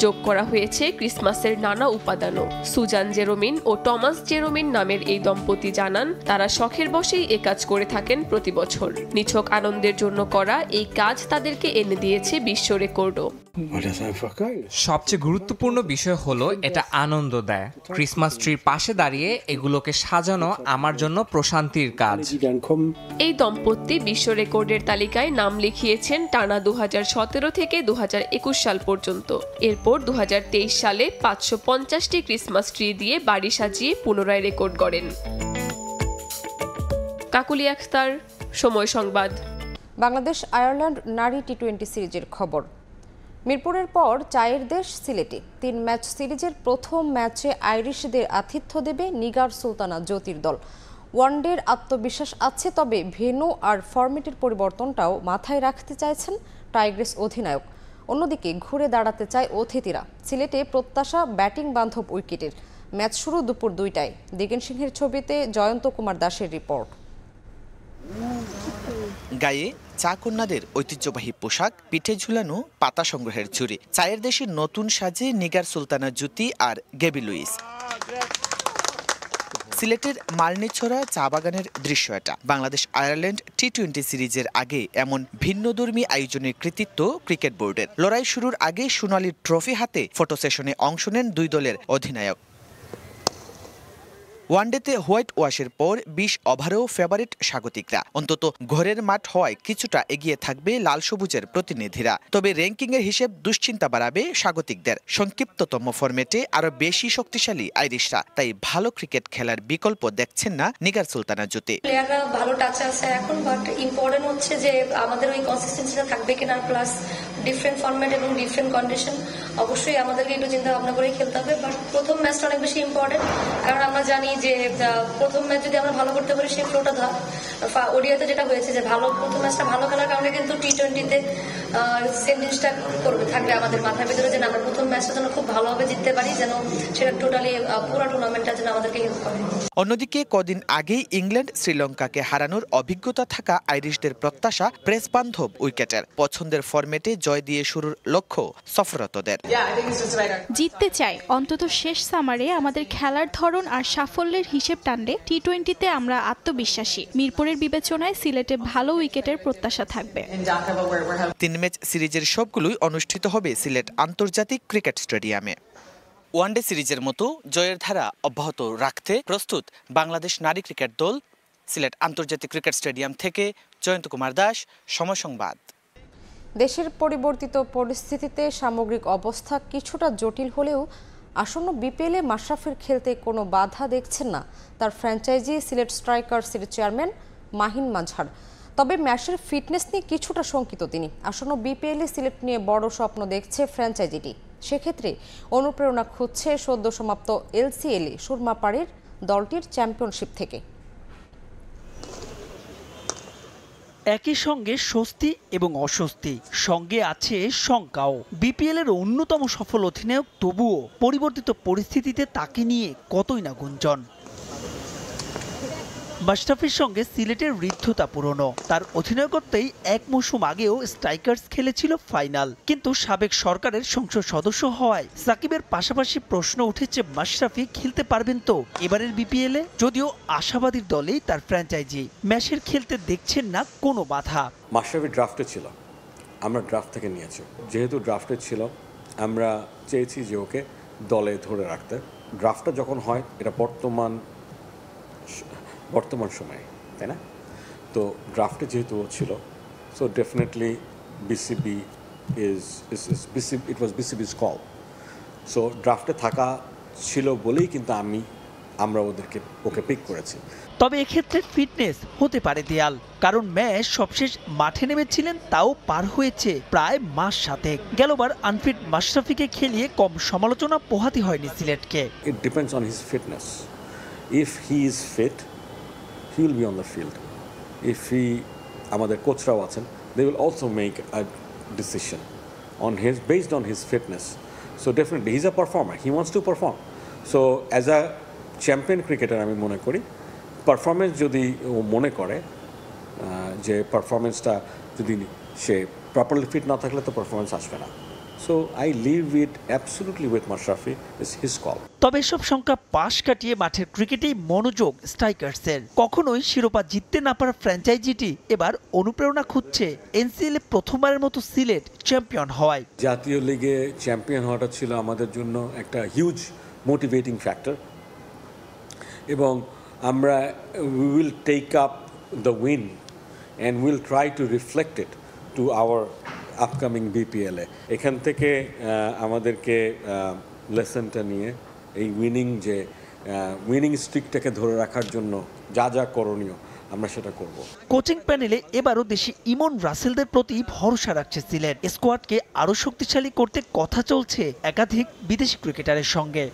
যোগ করা হয়েছে ক্রিসমাসের নানা উপাদানও। সুজান জেরোমিন ও টমাস জেরোমিন নামের এই দম্পতি জানান, তারা শখের বশেই এ কাজ করে থাকেন প্রতি বছর। নিছক আনন্দের জন্য করা এই কাজ তাদেরকে এনে দিয়েছে বিশ্ব রেকর্ডও। সবচেয়ে গুরুত্বপূর্ণ বিষয় হলো এটা আনন্দ দেয়। ক্রিসমাস ট্রির পাশে দাঁড়িয়ে এগুলোকে সাজানো আমার জন্য প্রশান্তির কাজ। এই দম্পতি বিশ্ব রেকর্ডের তালিকায় নাম লিখিয়েছেন টানা 2017 থেকে 2021 সাল পর্যন্ত। এরপর 2023 সালে 550টি ক্রিসমাস ট্রি দিয়ে বাড়ি সাজিয়ে পুনরায় রেকর্ড গড়েন। কাকুলি আখতার, সময় সংবাদ। বাংলাদেশ আয়ারল্যান্ড নারী টি20 সিরিজের খবর। মিরপুরের পর চায়ের দেশ সিলেটে 3 ম্যাচ সিরিজের প্রথম ম্যাচে আইরিশদের আতিথ্য দেবে নিগার সুলতানা জ্যোতির দল। ওয়ানডের আত্মবিশ্বাস আছে, তবে ভেন্যু আর ফরম্যাটের পরিবর্তনটাও মাথায় রাখতে চাইছেন টাইগ্রেস অধিনায়ক। অন্যদিকে ঘুরে দাঁড়াতে চায় অতিথিরা। সিলেটে প্রত্যাশা ব্যাটিং বান্ধব উইকেটের। ম্যাচ শুরু দুপুর 2টায়। দিগেন সিংহের ছবিতে জয়ন্ত কুমার দাসের রিপোর্ট। গায়ে চা কন্যাদের ঐতিহ্যবাহী পোশাক, পিঠে ঝুলানো পাতা সংগ্রহের ঝুড়ি, চায়ের দেশে নতুন সাজে নিগার সুলতানা জুতি আর গেবি লুইস। সিলেটের মালনীছড়া চা বাগানের দৃশ্য এটা। বাংলাদেশ আয়ারল্যান্ড টি-20 সিরিজের আগে এমন ভিন্নধর্মী আয়োজনের কৃতিত্ব ক্রিকেট বোর্ডের। লড়াই শুরুর আগে সোনালী ট্রফি হাতে ফটো সেশনে অংশ নেন দুই দলের অধিনায়ক। ওয়ানডেতে হোয়াইট ওয়াশের পর 20 ওভারেও ফেভারিট স্বাগতিকরা। অন্তত ঘরের মাঠ হওয়ায় কিছুটা এগিয়ে থাকবে লাল সবুজের প্রতিনিধিরা। তবে র্যাঙ্কিংয়ের হিসেব দুশ্চিন্তা বাড়াবে স্বাগতিকদের। সংক্ষিপ্ততম ফরম্যাটে আরো বেশি শক্তিশালী আইরিশরা, তাই ভালো ক্রিকেট খেলার বিকল্প দেখছেন না নিগার সুলতানা জ্যোতি। প্লেয়াররা ভালো টাচে আছে এখন, বাট ইম্পর্টেন্ট হচ্ছে যে আমাদের ওই কনসিস্টেন্সিটা থাকবে কিনা, প্লাস ডিফারেন্ট ফরম্যাট এবং ডিফারেন্ট কন্ডিশন। অবশ্যই আমাদেরকে একটু চিন্তা ভাবনা করে খেলতে হবে, বাট প্রথম ম্যাচটা অনেক বেশি ইম্পর্টেন্ট, কারণ আমরা জানি যে প্রথম ম্যাচ যদি আমরা ভালো করতে পারি সেই ফ্লোটা ওডিআইতে যেটা হয়েছে যে ভালো প্রথম ম্যাচটা ভালো খেলার কারণে কিন্তু টি-20তে সেম জিনিসটা থাকবে আমাদের মাথার ভিতরে, যে আমরা প্রথম ম্যাচটা যেন খুব ভালোভাবে জিততে পারি, যেন সেটা টোটালি পুরো টুর্নামেন্টটা যেন আমাদেরকে হেল্প করে। অন্যদিকে কদিন আগেই ইংল্যান্ড শ্রীলঙ্কাকে হারানোর অভিজ্ঞতা থাকা আইরিশদের প্রত্যাশা প্রেস বান্ধব উইকেটের। পছন্দের ফরম্যাটে জয় দিয়ে শুরুর লক্ষ্য সফররতদের। জিততে চাই, অন্তত শেষ সামারে আমাদের খেলার ধরন আর সাফল্যের হিসেব টানলে টি-20তে আমরা আত্মবিশ্বাসী। মিরপুরের বিবেচনায় সিলেটে ভালো উইকেটের প্রত্যাশা থাকবে। 3 ম্যাচ সিরিজের সবগুলোই অনুষ্ঠিত হবে সিলেট আন্তর্জাতিক ক্রিকেট স্টেডিয়ামে। ওয়ানডে সিরিজের মতো জয়ের ধারা অব্যাহত রাখতে প্রস্তুত বাংলাদেশ নারী ক্রিকেট দল। সিলেট আন্তর্জাতিক ক্রিকেট স্টেডিয়াম থেকে জয়ন্ত কুমার দাস, সময় সংবাদ। দেশের পরিবর্তিত পরিস্থিতিতে সামগ্রিক অবস্থা কিছুটা জটিল হলেও আসন্ন বিপিএলে মাশরাফির খেলতে কোনো বাধা দেখছেন না তার ফ্র্যাঞ্চাইজি সিলেট স্ট্রাইকার্সের চেয়ারম্যান মাহিন মাঝার। তবে ম্যাচের ফিটনেস নিয়ে কিছুটা শঙ্কিত তিনি। আসন্ন বিপিএলে সিলেট নিয়ে বড় স্বপ্ন দেখছে ফ্র্যাঞ্চাইজিটি। সেক্ষেত্রে অনুপ্রেরণা খুঁজছে সদ্য সমাপ্ত এলসিএলে সুরমাপাড়ের দলটির চ্যাম্পিয়নশিপ থেকে। একই সঙ্গে স্বস্তি এবং অস্বস্তি, সঙ্গে আছে শঙ্কাও। বিপিএল এর অন্যতম সফল অধিনায়ক, তবুও পরিবর্তিত পরিস্থিতিতে তাকে নিয়ে কতই না গুঞ্জন। মাশরাফির সঙ্গে সিলেটের হৃদ্যতা পুরনো। তার অধিনায়কত্বেই এক মৌসুম আগেও স্ট্রাইকার্স খেলেছিল ফাইনাল, কিন্তু সাবেক সরকারের সংসদ সদস্য হওয়ায় সাকিবের পাশাপাশি প্রশ্ন উঠেছে মাশরাফি খেলতে পারবেন তো এবারের বিপিএলে। যদিও আশাবাদীর দলেই তার ফ্র্যাঞ্চাইজি, ম্যাচের খেলতে দেখছেন না কোনো বাধা। মাশরাফি ড্রাফটে ছিল, আমরা ড্রাফট থেকে নিয়েছি। যেহেতু ড্রাফটে ছিল, আমরা চেয়েছি যে ওকে দলে ধরে রাখতে। ড্রাফটটা যখন হয় এটা বর্তমান সময়ে, তাই না? তো ড্রাফটে যেহেতু ছিল, সো ডেফিনেটলি বিসিবি ইট ওয়াজ বিসিবি's কল। সো ড্রাফটে থাকা ছিল বলেই কিন্তু আমরা ওকে পিক করেছি। তবে এক্ষেত্রে ফিটনেস হতে পারে দেয়াল, কারণ ম্যাচ সবশেষ মাঠে নেমেছিলেন তাও পার হয়েছে প্রায় মাস 7। গেলবার আনফিট মাশরাফিকে খেলিয়ে কম সমালোচনা পোহাতে হয়নি সিলেটকে। It depends on his fitness. If he is fit, he will be on the field. If আমাদের কোচরাও আছেন, they will also make a decision based on his fitness. So definitely he's a performer, he wants to perform. So as a champion cricketer আমি মনে করি performance যদি ও মনে করে যে পারফরমেন্সটা যদি সে প্রপারলি ফিট না থাকলে তো পারফরমেন্স আসবে না। So I leave it absolutely with Mashrafi, it's his call. তবে সব সংখ্যা পাশ কাটিয়ে মাঠের ক্রিকেটেই মনোযোগ স্ট্রাইকার্সের। কখনোই শিরোপা জিততে না পারা ফ্র্যাঞ্চাইজিটি এবার অনুপ্রেরণা খুঁজছে এনসিএলে প্রথমবারের মতো সিলেট চ্যাম্পিয়ন হওয়ায়। জাতীয় লিগে চ্যাম্পিয়ন হওয়াটা ছিল আমাদের জন্য একটা হিউজ মোটিভেটিং ফ্যাক্টর, এবং আমরা we will take up the win and we'll try to reflect it to our upcoming বিপিএলে। এখান থেকে আমাদেরকে লেসনটা নিয়ে এই উইনিং স্ট্রিকটাকে ধরে রাখার জন্য যা করণীয় আমরা সেটা করব। কোচিং প্যানেলে এবারও দেশি ইমন রাসেলদের প্রতি ভরসা রাখছে সিলেট। স্কোয়াডকে আরও শক্তিশালী করতে কথা চলছে একাধিক বিদেশি ক্রিকেটারের সঙ্গে।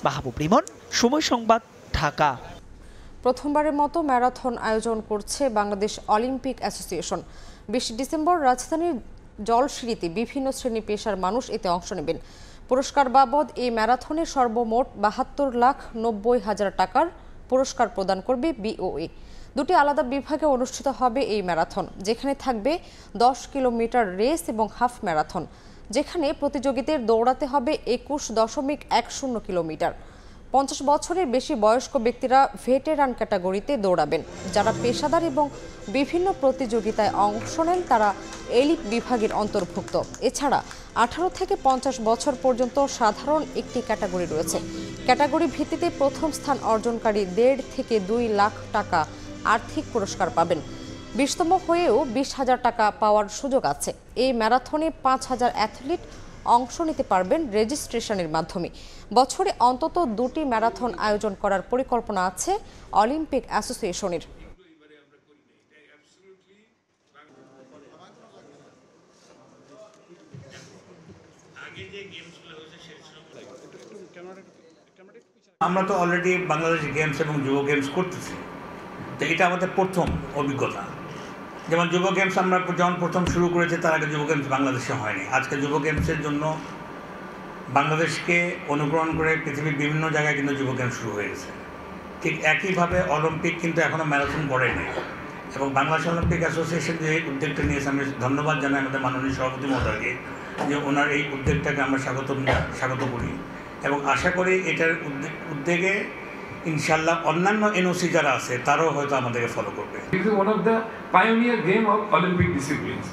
মাহবুব রিমন, সময় সংবাদ, ঢাকা। প্রথমবারের মতো ম্যারাথন আয়োজন করছে বাংলাদেশ অলিম্পিক অ্যাসোসিয়েশন। 20 ডিসেম্বর রাজধানীর জলসিঁড়িতে বিভিন্ন শ্রেণী পেশার মানুষ এতে অংশ নেবেন। পুরস্কার বাবদ এই ম্যারাথনে সর্বমোট 72,90,000 টাকার পুরস্কার প্রদান করবে বিওএ। দুটি আলাদা বিভাগে অনুষ্ঠিত হবে এই ম্যারাথন, যেখানে থাকবে 10 কিলোমিটার রেস এবং হাফ ম্যারাথন, যেখানে প্রতিযোগীদের দৌড়াতে হবে 21.10 কিলোমিটার। 50 বছরের বেশি বয়স্ক ব্যক্তিরা ভেটেরান ক্যাটাগরিতে দৌড়াবেন। যারা পেশাদার এবং বিভিন্ন প্রতিযোগিতায় অংশ নেন তারা এলিট বিভাগের অন্তর্ভুক্ত। এছাড়া 18 থেকে 50 বছর পর্যন্ত সাধারণ একটি ক্যাটাগরি রয়েছে। ক্যাটাগরি ভিত্তিতে প্রথম স্থান অর্জনকারী 1.5 থেকে 2 লাখ টাকা আর্থিক পুরস্কার পাবেন। 20তম হয়েও 20,000 টাকা পাওয়ার সুযোগ আছে। এই ম্যারাথনে 5,000 অ্যাথলিট অংশ নিতে পারবেন রেজিস্ট্রেশনের মাধ্যমে। বছরে অন্তত 2টি ম্যারাথন আয়োজন করার পরিকল্পনা আছে অলিম্পিক অ্যাসোসিয়েশনের। আমরা তো অলরেডি বাংলাদেশ গেমস এবং যুব গেমস করতেছি, তো এটা আমাদের প্রথম অভিজ্ঞতা। যেমন যুব গেমস আমরা যখন প্রথম শুরু করেছি তার আগে যুব গেমস বাংলাদেশে হয়নি। আজকে যুব গেমসের জন্য বাংলাদেশকে অনুকরণ করে পৃথিবীর বিভিন্ন জায়গায় কিন্তু যুব গেমস শুরু হয়ে গেছে। ঠিক একইভাবে অলিম্পিক কিন্তু এখনও ম্যারাথন করেনি, এবং বাংলাদেশ অলিম্পিক অ্যাসোসিয়েশন যে উদ্যোগটা নিয়েছে আমি ধন্যবাদ জানাই আমাদের মাননীয় সভাপতি মহোদয়কে, যে ওনার এই উদ্যোগটাকে আমরা স্বাগত করি এবং আশা করি এটার উদ্যোগে ইনশাল্লাহ অন্যান্য এনওসি যারা আছে তারাও হয়তো আমাদেরকে ফলো করবে। This is one of the pioneer game of Olympic disciplines.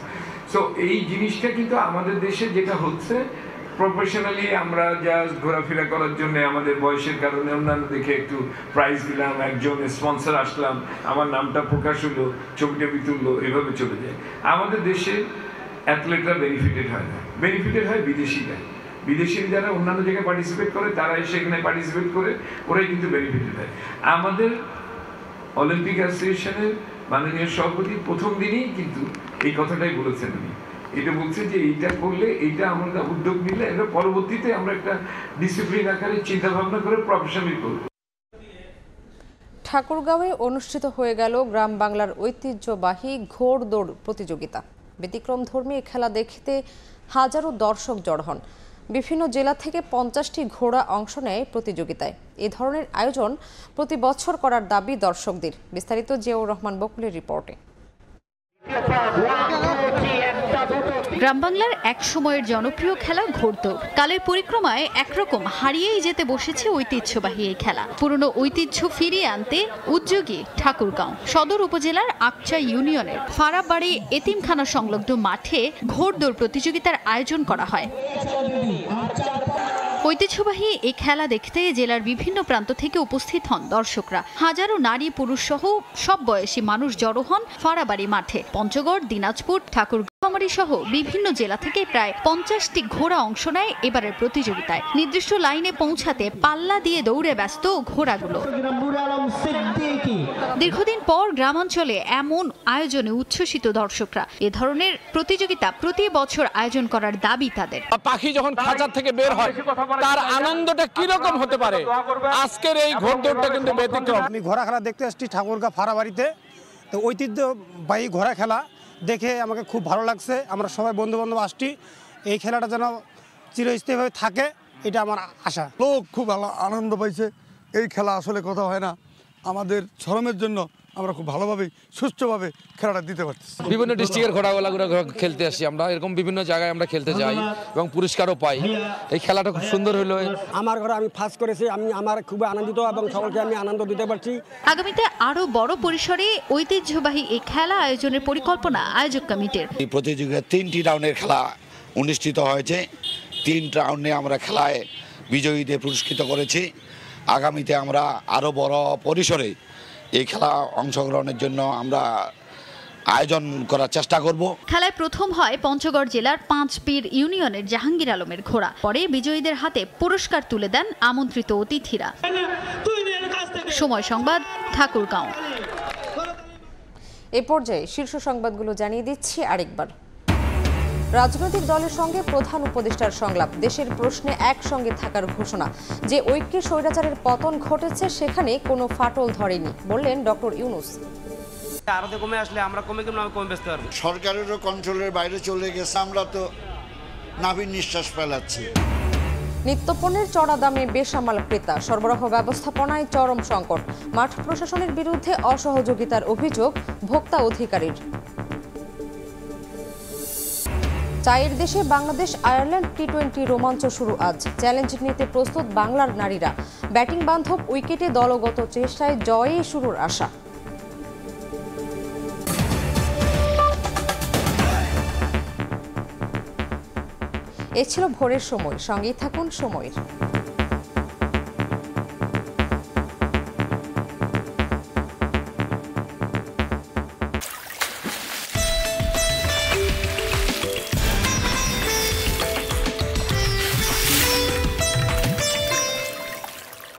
So এই জিনিসটা কিন্তু আমাদের দেশে যেটা হচ্ছে প্রফেশনালি আমরা জাস্ট ঘোরাফেরা করার জন্য আমাদের বয়সের কারণে অন্যান্য দেখে একটু প্রাইজ দিলাম, একজন স্পন্সর আসলাম, আমার নামটা প্রকাশ হলো, ছবিটা তুললো, এভাবে চলে যায়। আমাদের দেশে অ্যাথলেটরা বেনিফিটেড হয় না, বেনিফিটেড হয় বিদেশিরা। বিদেশি যারা অন্যান্য জায়গায় পার্টিসিপেট করে তারাই সেখানে পার্টিসিপেট করে, ওরাই কিন্তু বেনিফিটেড হয়। আমাদের অলিম্পিক অ্যাসোসিয়েশনের মাননীয় সভাপতি প্রথম দিনেই কিন্তু এই কথাটাই বলেছেন। উনি এটা বলছে যে এইটা করলে, এইটা আমরা উদ্যোগ নিলে এটা পরবর্তীতে আমরা একটা ডিসিপ্লিন আকারে চিন্তা ভাবনা করে প্রফেশনালি করব। ঠাকুরগাঁওয়ে অনুষ্ঠিত হয়ে গেল গ্রাম বাংলার ঐতিহ্যবাহী ঘোড়দৌড় প্রতিযোগিতা। ব্যতিক্রমধর্মী খেলা দেখতে হাজারো দর্শক জড় হন। বিভিন্ন জেলা থেকে 50টি ঘোড়া অংশ নেয় প্রতিযোগিতায়। এ ধরনের আয়োজন প্রতি বছর করার দাবি দর্শকদের। বিস্তারিত জিয়াউর রহমান বকুলের রিপোর্টে। গ্রাম বাংলার এক সময়ের জনপ্রিয় খেলা ঘোড়দৌড় কালের পরিক্রমায় একরকম হারিয়েই যেতে বসেছে ঐতিহ্যবাহী এই খেলা। পুরনো ঐতিহ্য ফিরিয়ে আনতে উদ্যোগী ঠাকুরগাঁও সদর উপজেলার আকচা ইউনিয়নের ফারাবাড়ি এতিমখানা সংলগ্ন মাঠে ঘোড়দৌড় প্রতিযোগিতার আয়োজন করা হয়। ঐতিহ্যবাহী এই খেলা দেখতে জেলার বিভিন্ন প্রান্ত থেকে উপস্থিত হন দর্শকরা। হাজারো নারী পুরুষ সহ সব বয়সী মানুষ জড়ো হন ফারাবাড়ি মাঠে। পঞ্চগড়, দিনাজপুর, ঠাকুরগাঁও সহ বিভিন্ন জেলা থেকে প্রায় 50টি ঘোড়া অংশ নেয় এবারের প্রতিযোগিতায়। নির্দিষ্ট লাইনে পৌঁছাতে পাল্লা দিয়ে দৌড়ে ব্যস্ত ঘোড়াগুলো। দীর্ঘদিন পর গ্রামাঞ্চলে এমন আয়োজনে উচ্ছ্বসিত দর্শকরা। এ ধরনের প্রতিযোগিতা প্রতি বছর আয়োজন করার দাবি তাদের। পাখি যখন খাঁচার থেকে বের হয় তার আনন্দটা কিরকম হতে পারে, আজকের এই ঘোড়দৌড়টা কিন্তু ব্যতিক্রম। আমি ঘোড়া খেলা দেখতে আসছি ঠাকুরগাঁও ফারাবাড়িতে। তো ঐতিহ্যবাহী ঘোড়া খেলা দেখে আমাকে খুব ভালো লাগছে। আমরা সবাই বন্ধু বান্ধব আসছি, এই খেলাটা যেন চিরস্থায়ীভাবে থাকে, এটা আমার আশা। লোক খুব আনন্দ পাইছে। এই খেলা আসলে কথা হয় না, আমাদের শ্রমের জন্য আমরা খুব ভালোভাবে সুষ্ঠুভাবে খেলাটা দিতে পারতেছি। বিভিন্ন ডিস্ট্রিক্টের ঘোড়াগুলো খেলতে আসি আমরা, এরকম বিভিন্ন জায়গায় আমরা খেলতে যাই এবং পুরস্কারও পাই। এই খেলাটা খুব সুন্দর হলো। আমার ঘরে আমি ফার্স্ট করেছি, আমার খুব আনন্দিত এবং সকলকে আমি আনন্দ দিতে পারছি। আগামীতে আরো বড় পরিসরে ঐতিহ্যবাহী এই খেলা আয়োজনের পরিকল্পনা আয়োজক কমিটির। এই প্রতিযোগিতায় 3টি রাউন্ডের খেলা অনুষ্ঠিত হয়েছে। 3 রাউন্ডে আমরা খেলায় বিজয়ীদের পুরস্কৃত করেছি। আগামীতে আমরা আরো বড় পরিসরে এই খেলা অংশগ্রহণের জন্য আমরা আয়োজন করার চেষ্টা করব। খেলায় প্রথম হয় পঞ্চগড় জেলার পাঁচপীর ইউনিয়নের জাহাঙ্গীর আলমের ঘোড়া। পরে বিজয়ীদের হাতে পুরস্কার তুলে দেন আমন্ত্রিত অতিথিরা। সময় সংবাদ, ঠাকুরগাঁও। এ পর্যায়ে শীর্ষ সংবাদগুলো জানিয়ে দিচ্ছি আরেকবার। রাজনৈতিক দলের সঙ্গে প্রধান উপদেষ্টার সংলাপ, দেশের প্রশ্নে একসঙ্গে থাকার ঘোষণা। যে ঐক্যে স্বৈরাচারের পতন ঘটেছে সেখানে কোনো ফাটল ধরেনি, বললেন ডক্টর ইউনূস। আরো কমে আসলে আমরা কমে বেচতে পারবো। সরকারেরও কন্ট্রোলের বাইরে চলে গেছে, আমরা তো নাভির নিঃশ্বাস ফেলাচ্ছি। নিত্যপণ্যের চড়া দামে বেসামাল ক্রেতা, সরবরাহ ব্যবস্থাপনায় চরম সংকট। মাঠ প্রশাসনের বিরুদ্ধে অসহযোগিতার অভিযোগ ভোক্তা অধিকারীর। চায়ের দেশে বাংলাদেশ আয়ারল্যান্ড টি-20 রোমাঞ্চ শুরু আজ। চ্যালেঞ্জ নিতে প্রস্তুত বাংলার নারীরা। ব্যাটিং বান্ধব উইকেটে দলগত চেষ্টায় জয়ে শুরুর আশা। এ ছিল ভোরের সময়। সঙ্গেই থাকুন সময়ের।